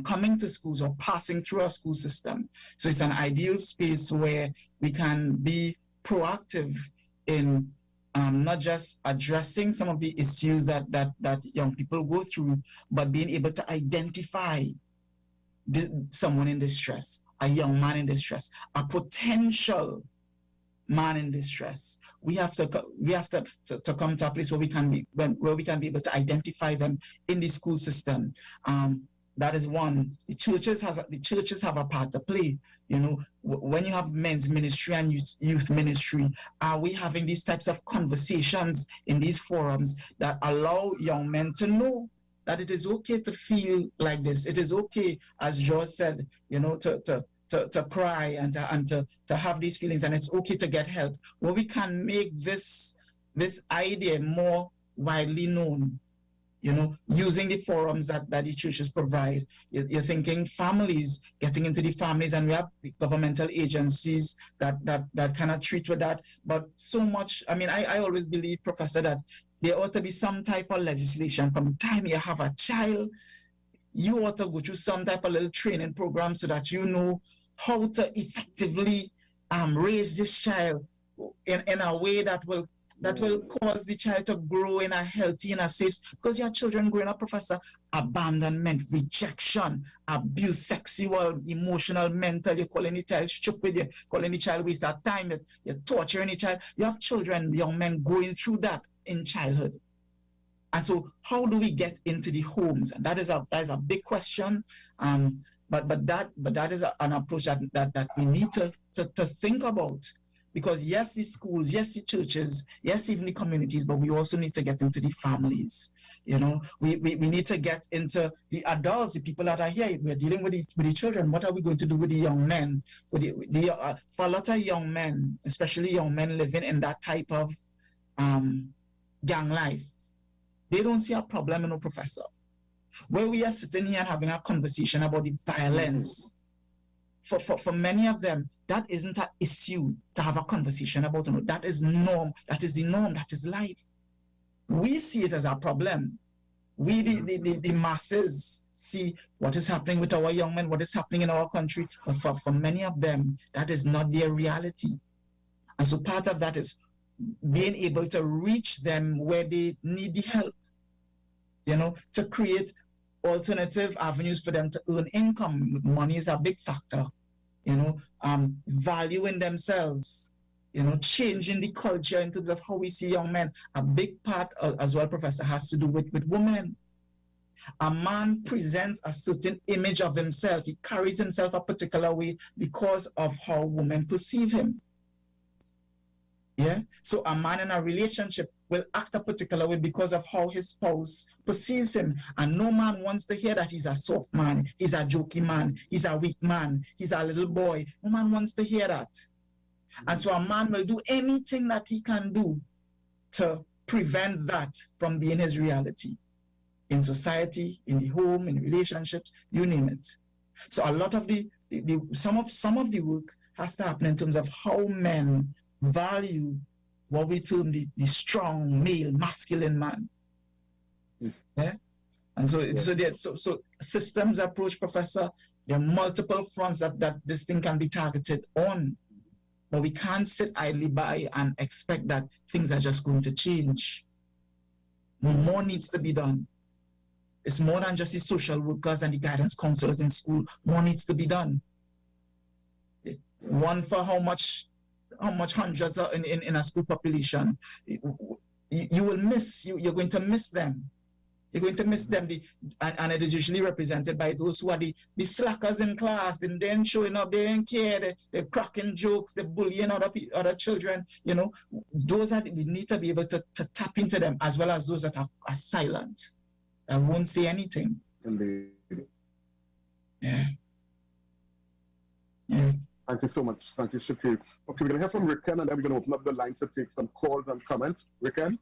coming to schools or passing through our school system. So it's an ideal space where we can be proactive in not just addressing some of the issues that young people go through, but being able to identify someone in distress, a young man in distress, a potential man in distress. We have to come to a place where we can be able to identify them in the school system. That is one. The churches have a part to play. When you have men's ministry and youth ministry, are we having these types of conversations in these forums that allow young men to know that it is okay to feel like this? It is okay, as George said, to cry and to have these feelings, and it's okay to get help. Well, we can make this idea more widely known, using the forums that the churches provide. You're thinking families, getting into the families, and we have governmental agencies that cannot treat with that. But so much, I always believe, Professor, that there ought to be some type of legislation. From the time you have a child, you ought to go through some type of little training program so that you know how to effectively raise this child in a way that will cause the child to grow in a healthy, in a safe, because your children growing up, Professor, abandonment, rejection, abuse, sexual, emotional, mental, you're calling the child stupid, you're calling the child waste of time, you're torturing the child. You have children, young men going through that in childhood. And so how do we get into the homes? And that is a big question. But that is an approach that we need to think about. Because yes, the schools, yes, the churches, yes, even the communities, but we also need to get into the families. You know, we need to get into the adults, the people that are here. We're dealing with the children. What are we going to do with the young men? For a lot of young men, especially young men living in that type of gang life, they don't see a problem in a professor. Where we are sitting here and having a conversation about the violence, for many of them, that isn't an issue to have a conversation about. You know, that is norm. That is the norm. That is life. We see it as a problem. We, the masses, see what is happening with our young men, what is happening in our country. But for many of them, that is not their reality. And so part of that is being able to reach them where they need the help, you know, to create alternative avenues for them to earn income. Money is a big factor, you know, valuing themselves, you know, changing the culture in terms of how we see young men. A big part as well, Professor, has to do with women. A man presents a certain image of himself. He carries himself a particular way because of how women perceive him. Yeah, so a man in a relationship will act a particular way because of how his spouse perceives him. And no man wants to hear that he's a soft man, he's a jokey man, he's a weak man, he's a little boy. No man wants to hear that. And so a man will do anything that he can do to prevent that from being his reality. In society, in the home, in relationships, you name it. So a lot of some of the work has to happen in terms of how men value what we term the strong male masculine man. Yeah, and so so systems approach, Professor. There are multiple fronts that this thing can be targeted on, but we can't sit idly by and expect that things are just going to change. More needs to be done. It's more than just the social workers and the guidance counselors in school. More needs to be done. One for how much hundreds are in a school population. You will miss, you're going to miss them. You're going to miss them. And it is usually represented by those who are the slackers in class. They ain't showing up, they ain't care, they're cracking jokes, they're bullying other children. You know, those are, we need to be able to tap into them, as well as those that are silent and won't say anything. Indeed. Yeah. Yeah. Thank you so much. Thank you, Shakir. Okay, we're going to hear from Riquen, and then we're going to open up the lines to take some calls and comments. Riquen?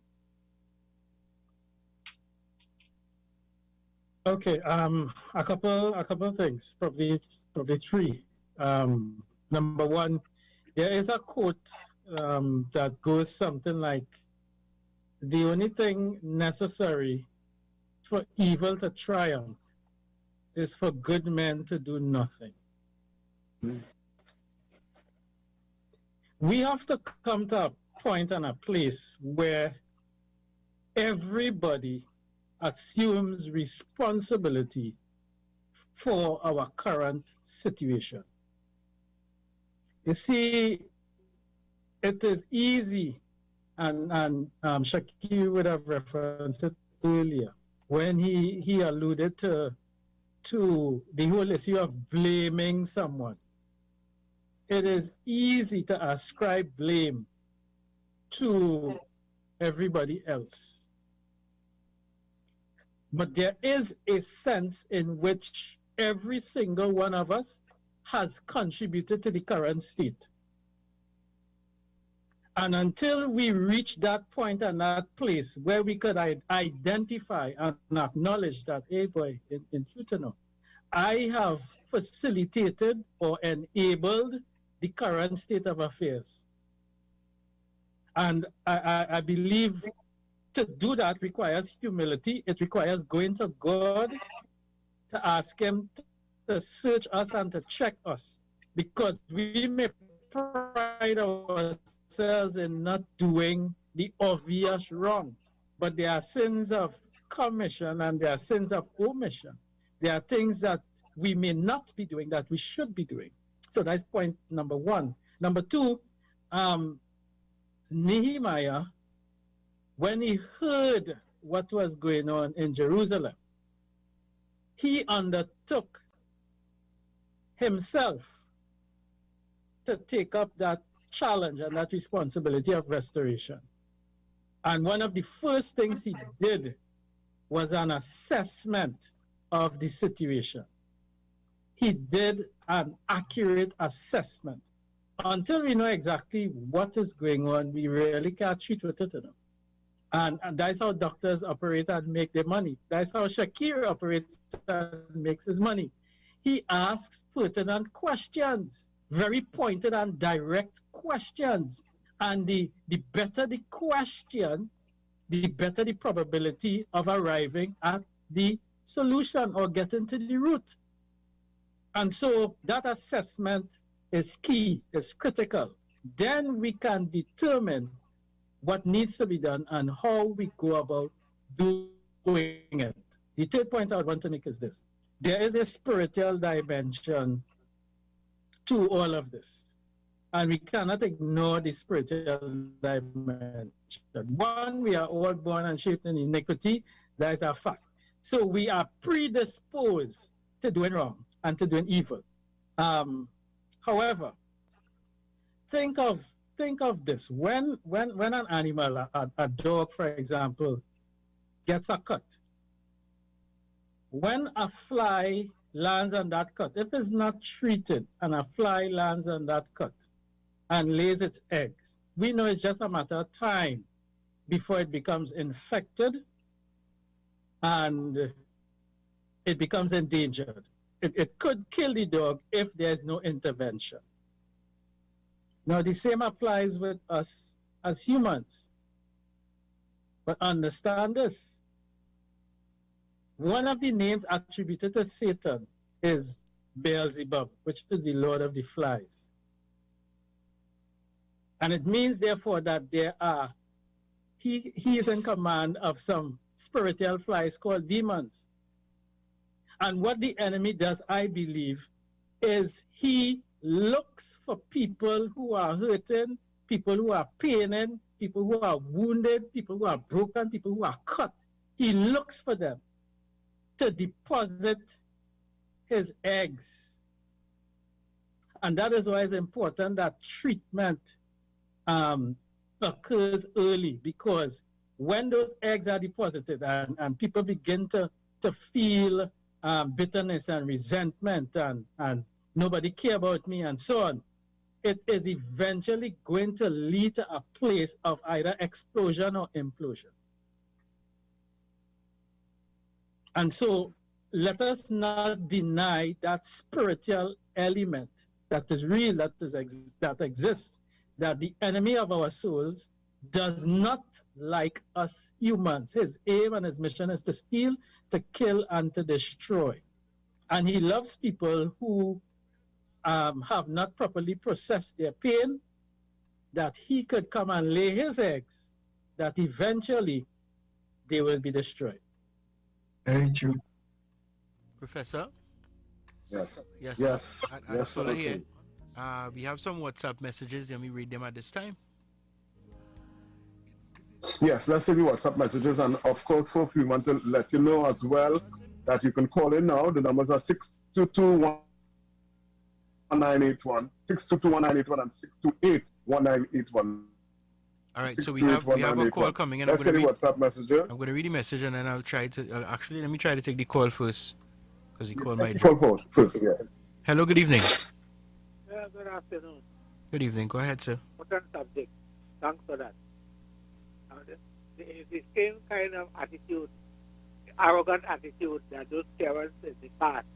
Okay, a couple of things, probably three. Number one, there is a quote that goes something like, "The only thing necessary for evil to triumph is for good men to do nothing." We have to come to a point and a place where everybody assumes responsibility for our current situation. You see, it is easy, and Shakir would have referenced it earlier, when he alluded to the whole issue of blaming someone. It is easy to ascribe blame to everybody else. But there is a sense in which every single one of us has contributed to the current state. And until we reach that point and that place where we could identify and acknowledge that, hey boy, in truth enough, I have facilitated or enabled the current state of affairs. And I believe to do that requires humility. It requires going to God to ask him to search us and to check us, because we may pride ourselves in not doing the obvious wrong, but there are sins of commission and there are sins of omission. There are things that we may not be doing that we should be doing. So that's point number one. Number two, Nehemiah, when he heard what was going on in Jerusalem, he undertook himself to take up that challenge and that responsibility of restoration. And one of the first things he did was an assessment of the situation. He did an accurate assessment. Until we know exactly what is going on, we really can't treat with it. And that's how doctors operate and make their money. That's how Shakir operates and makes his money. He asks pertinent questions, very pointed and direct questions. And the better the question, the better the probability of arriving at the solution or getting to the root. And so that assessment is key, is critical. Then we can determine what needs to be done and how we go about doing it. The third point I want to make is this. There is a spiritual dimension to all of this. And we cannot ignore the spiritual dimension. One, we are all born and shaped in iniquity. That is a fact. So we are predisposed to doing wrong and to doing evil. However, think of this. When an animal, a dog, for example, gets a cut, when a fly lands on that cut, if it's not treated and a fly lands on that cut and lays its eggs, we know it's just a matter of time before it becomes infected and it becomes endangered. It could kill the dog if there's no intervention. Now, the same applies with us as humans. But understand this. One of the names attributed to Satan is Beelzebub, which is the Lord of the Flies. And it means, therefore, that he is in command of some spiritual flies called demons. And what the enemy does, I believe, is he looks for people who are hurting, people who are paining, people who are wounded, people who are broken, people who are cut. He looks for them to deposit his eggs. And that is why it's important that treatment occurs early, because when those eggs are deposited and people begin to feel bitterness and resentment and nobody care about me and so on, it is eventually going to lead to a place of either explosion or implosion. And so let us not deny that spiritual element that is real, that exists, that the enemy of our souls does not like us humans. His aim and his mission is to steal, to kill, and to destroy. And he loves people who have not properly processed their pain, that he could come and lay his eggs, that eventually they will be destroyed. Very true. Professor? Yes. Yes, Yes. sir. Yes, Sola okay. here. We have some WhatsApp messages. Let me read them at this time. Yes, let's see the WhatsApp messages. And of course, folks, we want to let you know as well that you can call in now. The numbers are 622-1981, 622-1981, and 628-1981. All right, so we have a call coming in. Let's get the WhatsApp messages. I'm going to read the message and then I'll try to... actually, let me try to take the call first, because the call might Call drop. first, yeah. Hello, good evening. Yeah, good afternoon. Good evening. Go ahead, sir. What a subject. Thanks for that. The same kind of attitude, arrogant attitude that those parents in the past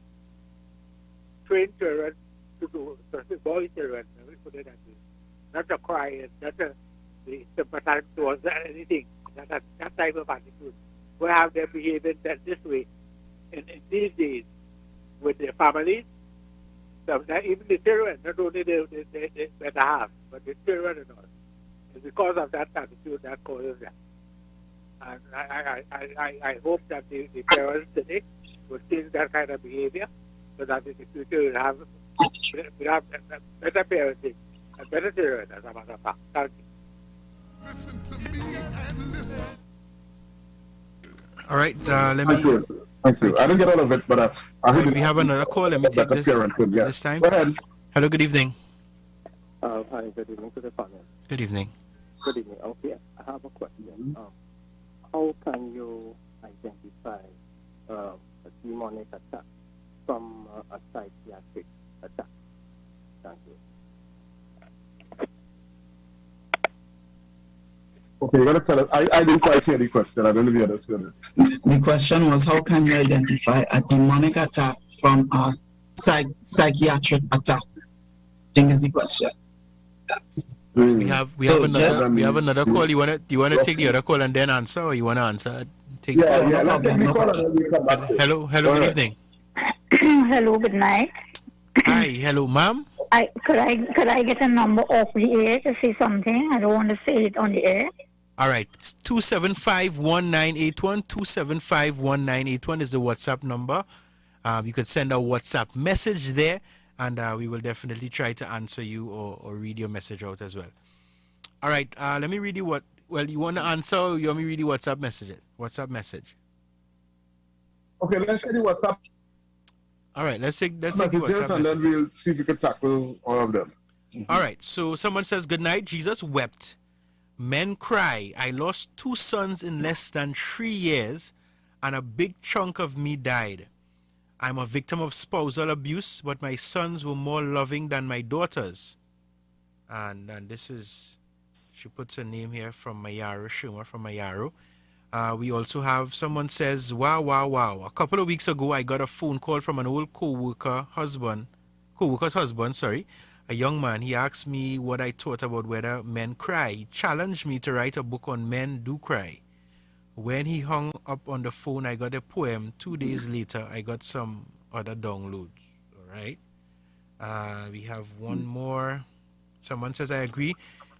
trained children to do, especially boy children, let me put it that way. Not to cry, not to be sympathetic towards anything. That type of attitude. We have them behaving this way in these days with their families. Sometimes even the children, not only the better half, but the children and all. It's because of that attitude that causes that. And I hope that the parents today will change that kind of behavior so that in the future we'll have better parenting and better children, as a matter of fact. Thank you. Listen to me and listen. All right, let Thank me. you. Thank you. I didn't get all of it, but I heard We have another call. Let me take this this time. Go ahead. Hello, good evening. Hi, good evening to the panel. Good evening. Good evening. Okay, I have a question. How can you identify a demonic attack from a psychiatric attack? Thank you. Okay, you're going to tell us. I didn't quite hear the question. I don't know if you understood it. The question was, how can you identify a demonic attack from a psychiatric attack? I think is the question. We have another call. You wanna take the other call and then answer, or you wanna answer? Take Let's take the call and then we come back. Hello, good evening. Hello, good night. Hi, hello, ma'am. Could I get a number off the air to say something? I don't want to say it on the air. All right, it's 275-1981. 275-1981 is the WhatsApp number. You could send a WhatsApp message there, and we will definitely try to answer you or read your message out as well. All right, let me read you what. Well, you want to answer, or you want me to read you WhatsApp message? WhatsApp message. Okay, let's get the WhatsApp. All right, let's take the WhatsApp and then we'll see if we can tackle all of them. All right, so someone says, good night. Jesus wept. Men cry. I lost 2 sons in less than 3 years, and a big chunk of me died. I'm a victim of spousal abuse, but my sons were more loving than my daughters. And this is, she puts a name here from Mayaro, Schumer from Mayaro. We also have, someone says, wow. A couple of weeks ago, I got a phone call from an old co-worker's husband, a young man. He asked me what I thought about whether men cry. He challenged me to write a book on men do cry. When he hung up on the phone, I got a poem. 2 days later, I got some other downloads. All right. We have one more. Someone says, I agree.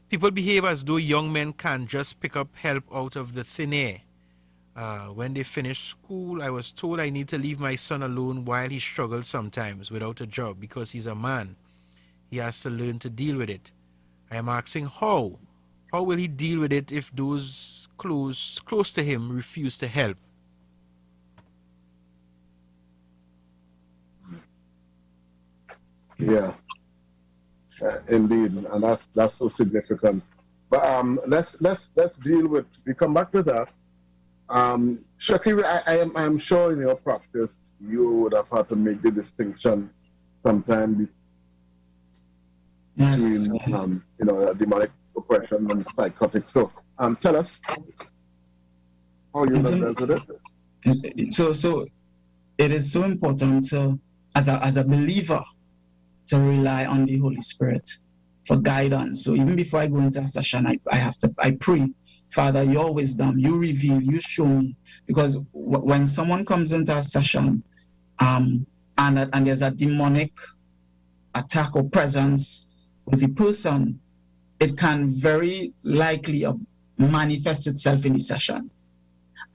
People behave as though young men can just pick up help out of the thin air. When they finish school, I was told I need to leave my son alone while he struggles sometimes without a job because he's a man. He has to learn to deal with it. I am asking how? How will he deal with it if those close to him refuse to help? Yeah, indeed, and that's so significant. But let's deal with. We come back to that. Shakir, I am sure in your practice you would have had to make the distinction sometime between demonic oppression and psychotic. So tell us how you dealt with it. So it is so important to, as a believer, to rely on the Holy Spirit for guidance. So even before I go into a session, I pray, Father, your wisdom, you reveal, you show me. Because when someone comes into a session and there's a demonic attack or presence with the person, it can very likely manifest itself in the session.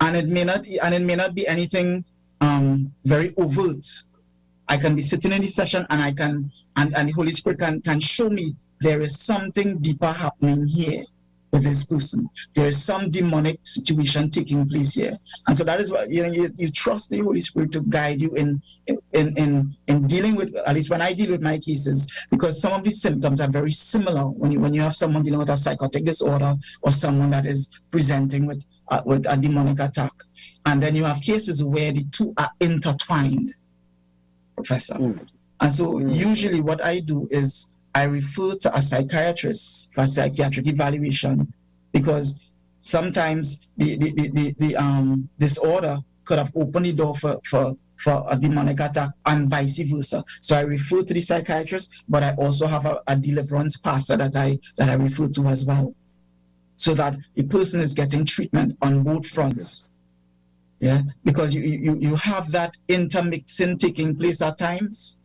And it may not be anything very overt. I can be sitting in the session and the Holy Spirit can show me there is something deeper happening here with this person. There is some demonic situation taking place here. And so that is why you trust the Holy Spirit to guide you in dealing with, at least when I deal with my cases, because some of these symptoms are very similar when you have someone dealing with a psychotic disorder or someone that is presenting with a demonic attack. And then you have cases where the two are intertwined, Professor. And so usually what I do is I refer to a psychiatrist for psychiatric evaluation, because sometimes the disorder could have opened the door for a demonic attack and vice versa. So I refer to the psychiatrist, but I also have a deliverance pastor that I refer to as well, so that the person is getting treatment on both fronts. Yeah, because you have that intermixing taking place at times,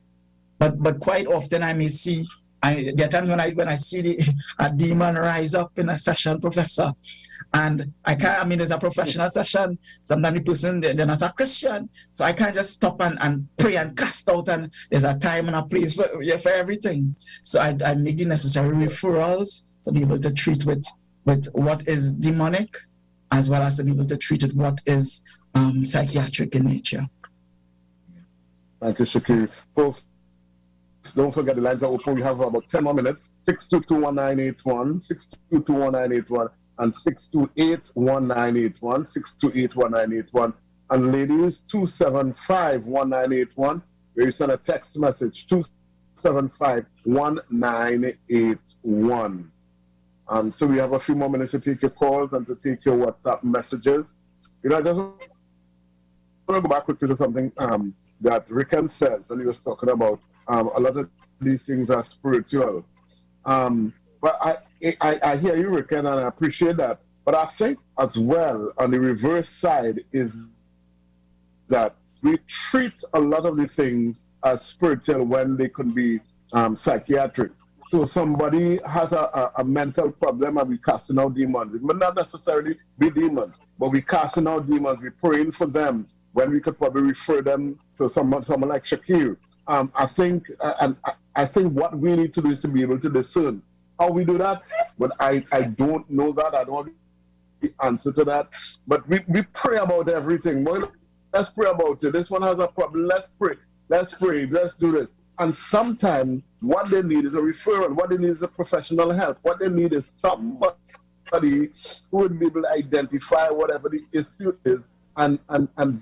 but quite often I may see. There are times when I see a demon rise up in a session, Professor, and there's a professional session. Sometimes the person, they're not a Christian, so I can't just stop and pray and cast out, and there's a time and a place for everything. So I make the necessary referrals to be able to treat with what is demonic, as well as to be able to treat with what is psychiatric in nature. Thank you, Shakir. Folks, don't forget the lines are open. We have about 10 more minutes. 622-1981, 622-1981, and 628-1981, 628-1981. And ladies, 275-1981, where you send a text message, 275-1981. So we have a few more minutes to take your calls and to take your WhatsApp messages. I just want to go back quickly to something that Riquen says when he was talking about a lot of these things are spiritual. But I hear you, Riquen, and I appreciate that. But I think as well, on the reverse side, is that we treat a lot of the things as spiritual when they could be psychiatric. So somebody has a mental problem and we casting out demons. It may not necessarily be demons, but we casting out demons, we praying for them when we could probably refer them to someone like Shakir. I think what we need to do is to be able to discern how we do that. But I don't know that. I don't have the answer to that. But we pray about everything. Well, let's pray about it. This one has a problem. Let's pray. Let's pray. Let's do this. And sometimes what they need is a referral. What they need is a professional help. What they need is somebody who would be able to identify whatever the issue is and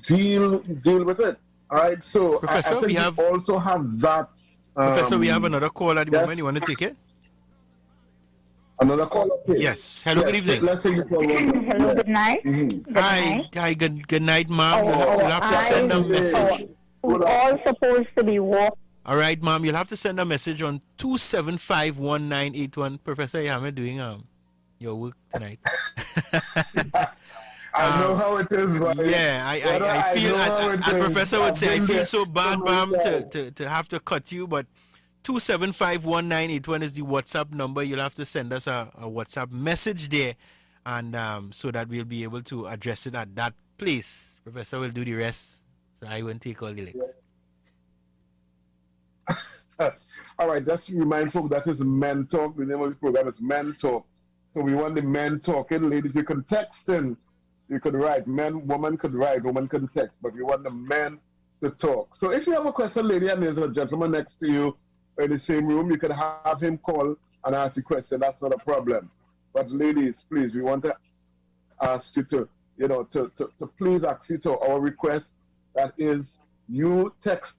deal with it. All right. So Professor, I think we also have that. Professor, we have another call at the moment. You want to take it? Another call? Okay. Yes. Hello, good evening. Let's take the call. Hello, good night. Mm-hmm. Hi, good night, ma'am. You'll have to send a message. We're all supposed to be walking. All right, ma'am, you'll have to send a message on 275-1981. Professor, how am I doing your work tonight? I know how it is, right? Yeah, I feel, as Professor would say, I feel so bad, ma'am, to have to cut you, but 275-1981 is the WhatsApp number. You'll have to send us a WhatsApp message there, and so that we'll be able to address it at that place. Professor will do the rest, so I won't take all the licks. All right, just remind folks that is Men Talk. The name of the program is Men Talk. So we want the men talking. Ladies, you can text in. You could write. Woman could write. Woman could text. But we want the men to talk. So if you have a question, lady, and there's a gentleman next to you in the same room, you can have him call and ask a question. That's not a problem. But ladies, please, we want to ask you to please accede to our request. That is, you text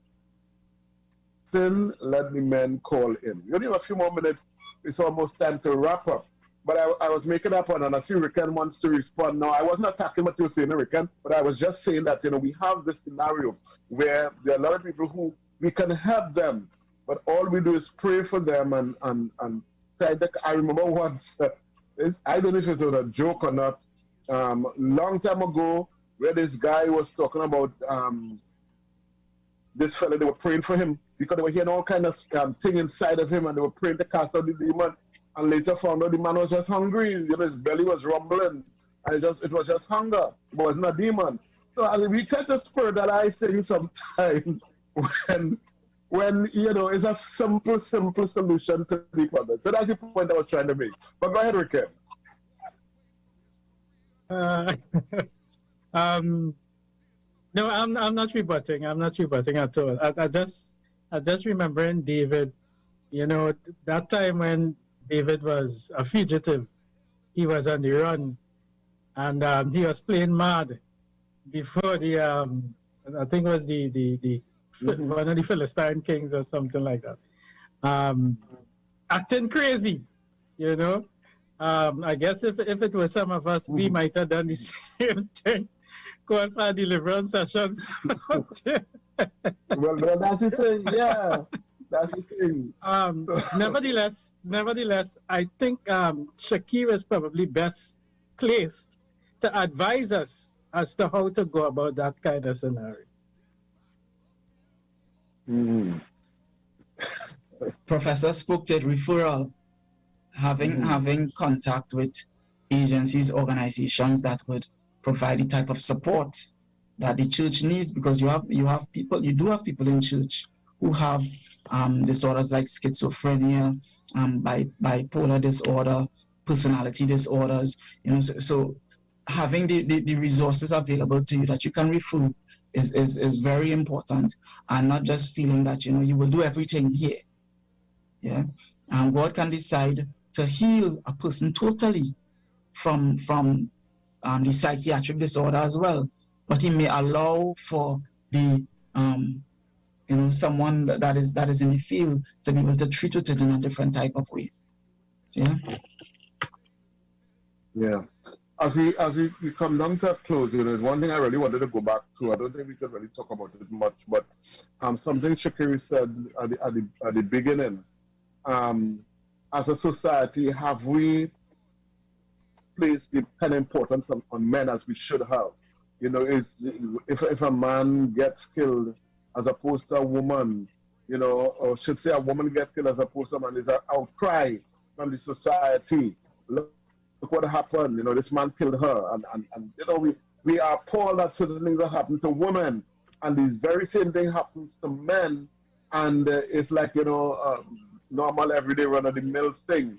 in, let the men call in. We only have a few more minutes. It's almost time to wrap up. But I was making up on, and I see Riquen wants to respond now. I wasn't attacking what you were saying, Riquen, but I was just saying that, we have this scenario where there are a lot of people who we can help them, but all we do is pray for them and try to, I remember once, I don't know if it was a joke or not, long time ago, where this guy was talking about this fella, they were praying for him because they were hearing all kind of thing inside of him, and they were praying to cast out the demon. And later found out the man was just hungry. His belly was rumbling, and it was just hunger. It wasn't a demon. So we try to spiritualize things sometimes when it's a simple solution to the problem. So that's the point I was trying to make. But go ahead, Riquen. No, I'm not rebutting. I'm not rebutting at all. I just remembering David. That time when David was a fugitive, he was on the run, and he was playing mad before the I think it was the one of the Philistine kings or something like that, acting crazy, I guess if it was some of us, we might have done the same thing, called for a deliverance session. well, that's the thing, yeah. That's the thing. Nevertheless, I think Shakir is probably best placed to advise us as to how to go about that kind of scenario. Professor spoke to referral, having contact with agencies, organizations that would provide the type of support that the church needs, because you do have people in church who have disorders like schizophrenia, bipolar disorder, personality disorders. So having the resources available to you that you can refer is very important, and not just feeling that, you know, you will do everything here. Yeah. And God can decide to heal a person totally from the psychiatric disorder as well. But he may allow for the you know, someone that is in the field to be able to treat it in a different type of way. Yeah. Yeah. As we come down to a close, you know, there's one thing I really wanted to go back to. I don't think we could really talk about it much, but something Shakir said at the beginning. As a society, have we placed the kind of importance on men as we should have? You know, if a man gets killed as opposed to a woman, you know, or should say a woman gets killed as opposed to a man, is an outcry from the society. Look what happened, you know, this man killed her, and you know, we are appalled that certain things that happen to women, and the very same thing happens to men, and it's like, you know, normal everyday run-of-the-mill thing.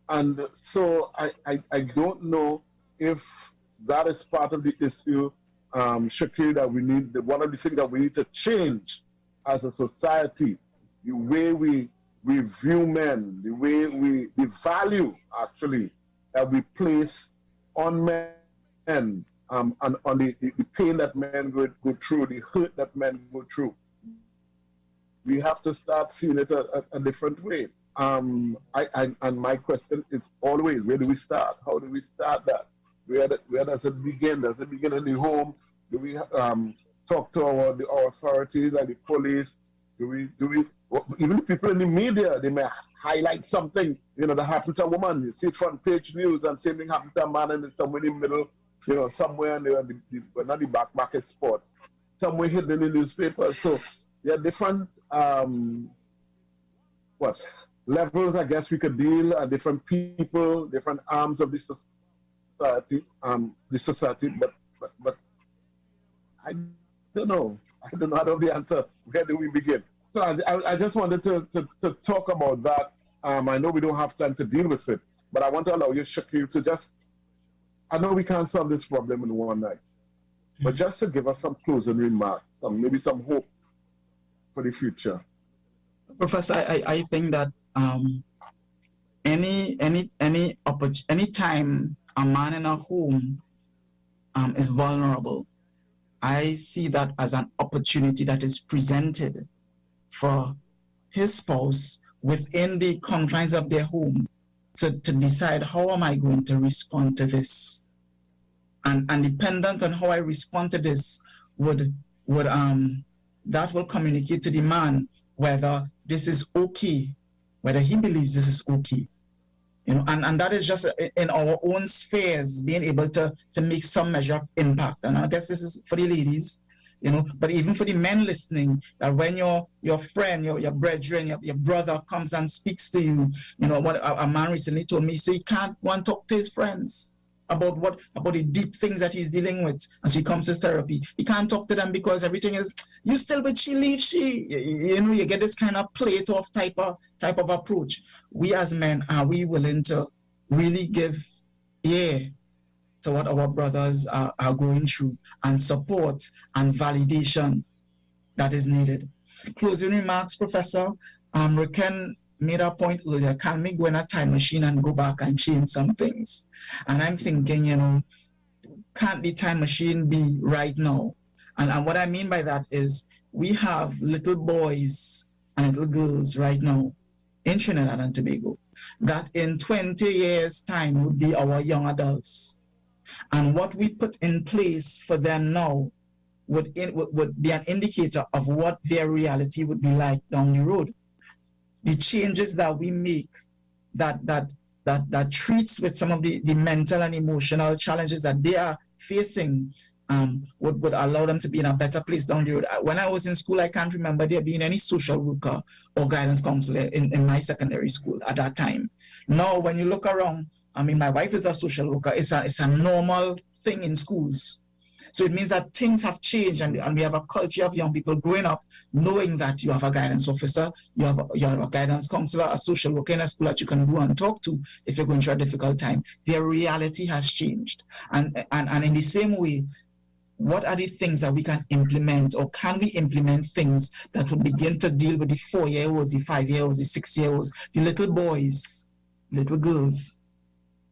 And so I don't know if that is part of the issue, Shakir, that we need, one of the things that we need to change as a society, the way we view men, the way the value actually that we place on men, and on the pain that men go through, the hurt that men go through. We have to start seeing it a different way. And my question is always, where do we start? How do we start that? Where does it begin? Does it begin in the home? Do we talk to our authorities, like the police? Do we even the people in the media? They may highlight something, you know, that happened to a woman. You see it front page news, and same thing happened to a man, and it's somewhere in the middle, you know, somewhere in not the back market spots, somewhere hidden in the newspaper. So there are different levels, I guess, we could deal at different people, different arms of the society, but I don't know. I don't know the answer. Where do we begin? So I just wanted to talk about that. I know we don't have time to deal with it, but I want to allow you, Shakir, to just, I know we can't solve this problem in one night, but just to give us some closing remarks, maybe some hope for the future. Professor, I think that any time a man in a home is vulnerable, I see that as an opportunity that is presented for his spouse within the confines of their home to decide, how am I going to respond to this? And dependent on how I respond to this, that will communicate to the man whether this is okay, whether he believes this is okay. You know, and that is just in our own spheres, being able to make some measure of impact. And I guess this is for the ladies, you know, but even for the men listening, that when your friend, your brethren, your brother comes and speaks to you, you know, what a man recently told me, so he can't go and talk to his friends about the deep things that he's dealing with as he comes to therapy. He can't talk to them because everything is, you still with she, leave she. You know, you get this kind of plate off type of approach. We as men, are we willing to really give ear to what our brothers are going through, and support and validation that is needed? Closing remarks, Professor. Riquen made a point earlier, can we go in a time machine and go back and change some things? And I'm thinking, you know, can't the time machine be right now? And what I mean by that is, we have little boys and little girls right now in Trinidad and Tobago that in 20 years' time would be our young adults. And what we put in place for them now would be an indicator of what their reality would be like down the road. The changes that we make that treats with some of the mental and emotional challenges that they are facing would allow them to be in a better place down the road. When I was in school, I can't remember there being any social worker or guidance counselor in my secondary school at that time. Now, when you look around, I mean, my wife is a social worker. It's a normal thing in schools. So it means that things have changed, and we have a culture of young people growing up knowing that you have a guidance officer, you have a guidance counselor, a social worker in a school that you can go and talk to if you're going through a difficult time. Their reality has changed. And in the same way, what are the things that we can implement, or can we implement things that will begin to deal with the 4-year-olds, the 5-year-olds, the 6-year-olds, the little boys, little girls,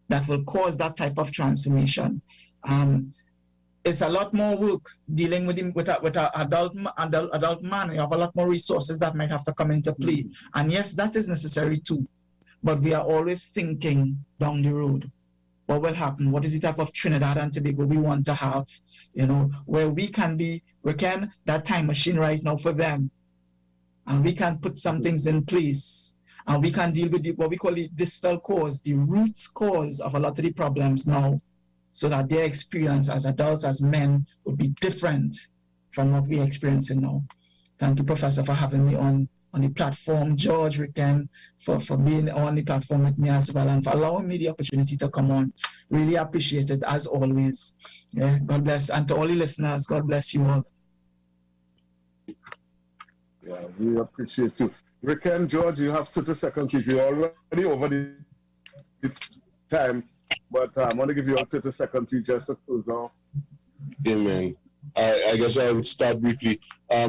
that will cause that type of transformation? It's a lot more work dealing with him, with an adult man. You have a lot more resources that might have to come into play. And yes, that is necessary too. But we are always thinking down the road. What will happen? What is the type of Trinidad and Tobago we want to have? You know, where we can be, Riquen, that time machine right now for them. And we can put some things in place. And we can deal with what we call the distal cause, the root cause of a lot of the problems now, so that their experience as adults, as men, would be different from what we're experiencing now. Thank you, Professor, for having me on the platform. George, Riquen, for being on the platform with me as well, and for allowing me the opportunity to come on. Really appreciate it, as always. Yeah, God bless. And to all the listeners, God bless you all. Yeah, we appreciate you. Riquen, George, you have 30 seconds. You're already over the time. But I'm going to give you all 30 seconds to just close off. Amen. I guess I'll start briefly.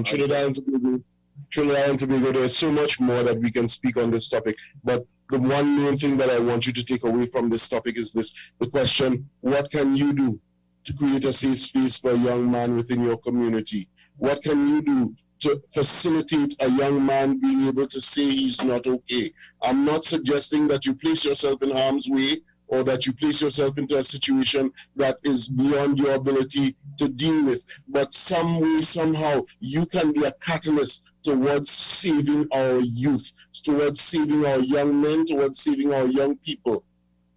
Trinidad and Tobago, there's so much more that we can speak on this topic. But the one main thing that I want you to take away from this topic is this: the question, what can you do to create a safe space for a young man within your community? What can you do to facilitate a young man being able to say he's not okay? I'm not suggesting that you place yourself in harm's way, or that you place yourself into a situation that is beyond your ability to deal with. But some way, somehow, you can be a catalyst towards saving our youth, towards saving our young men, towards saving our young people.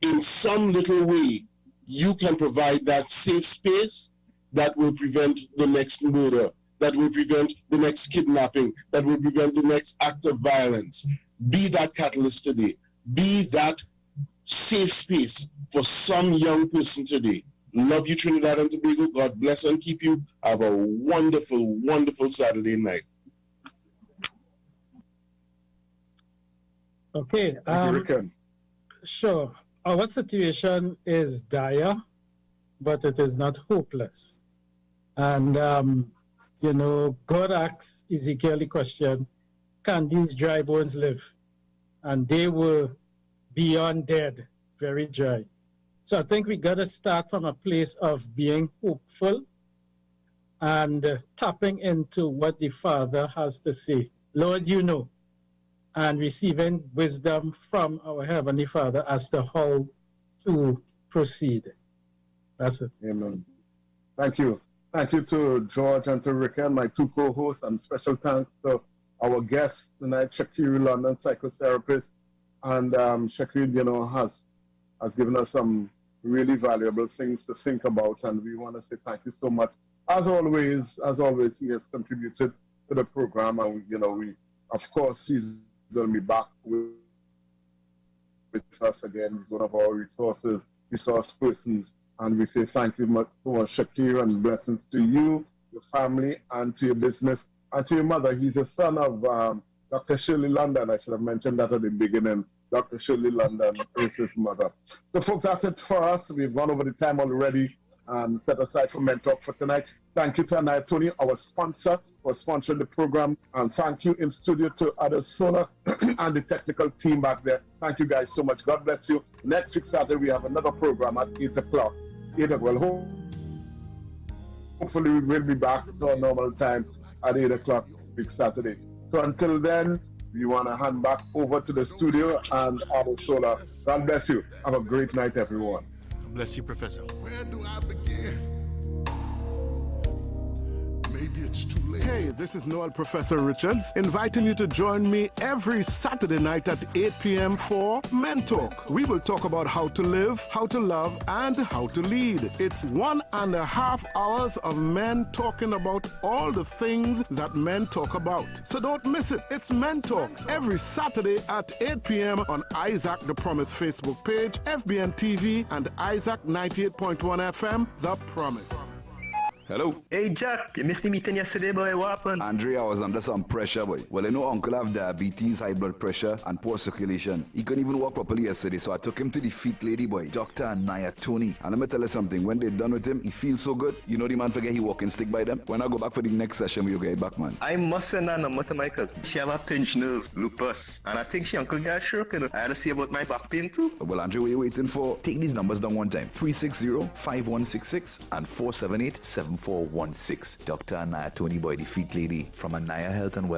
In some little way, you can provide that safe space that will prevent the next murder, that will prevent the next kidnapping, that will prevent the next act of violence. Be that catalyst today. Be that safe space for some young person today. Love you, Trinidad and Tobago. God bless and keep you. Have a wonderful, wonderful Saturday night. Okay. Sure. Our situation is dire, but it is not hopeless. And, you know, God asked Ezekiel the question, can these dry bones live? And they were beyond dead, very dry. So I think we got to start from a place of being hopeful and tapping into what the Father has to say. Lord, you know, and receiving wisdom from our Heavenly Father as to how to proceed. That's it. Amen. Thank you. Thank you to George and to Riquen, my two co-hosts, and special thanks to our guest tonight, Shakir, London psychotherapist. And Shakir, you know, has given us some really valuable things to think about, and we want to say thank you so much. As always, he has contributed to the program, and you know, we, of course, he's going to be back with us again. He's one of our resource persons, and we say thank you much so much, Shakir, and blessings to you, your family, and to your business, and to your mother. He's a son of Dr. Shirley London. I should have mentioned that at the beginning. Dr. Shirley London is his mother. So folks, that's it for us. We've gone over the time already and set aside for Mentor for tonight. Thank you to Anaya Tony, our sponsor, for sponsoring the program. And thank you in studio to Adesona and the technical team back there. Thank you guys so much. God bless you. Next week Saturday, we have another program at 8 o'clock. Well, hopefully we will be back to our normal time at 8 o'clock next week Saturday. So until then, we want to hand back over to the studio and Adesona. God bless you. Have a great night, everyone. God bless you, Professor. Where do I begin? Maybe it's too late. Hey, this is Noel Professor Richards, inviting you to join me every Saturday night at 8 p.m. for Men Talk. We will talk about how to live, how to love, and how to lead. It's 1.5 hours of men talking about all the things that men talk about. So don't miss it. It's Men Talk every Saturday at 8 p.m. on Isaac The Promise Facebook page, FBN TV, and Isaac 98.1 FM, The Promise. Hello? Hey, Jack, you missed the meeting yesterday, boy. What happened? Andrea was under some pressure, boy. Well, I know Uncle have diabetes, high blood pressure, and poor circulation. He couldn't even walk properly yesterday, so I took him to the feet lady, boy, Dr. Naya Tony. And let me tell you something, when they're done with him, he feels so good. You know the man forget he walking stick by them? When I go back for the next session, we'll get back, man. I must send that number to my cousin. She have a pinched nerve, lupus. And I think she uncle got a stroke, you know. I had to see about my back pain, too. Well, Andrea, what are you waiting for? Take these numbers down one time. 360-5166 and 478-7416. Dr. Anaya Tony, boy, the feet lady from Anaya Health and Wellness.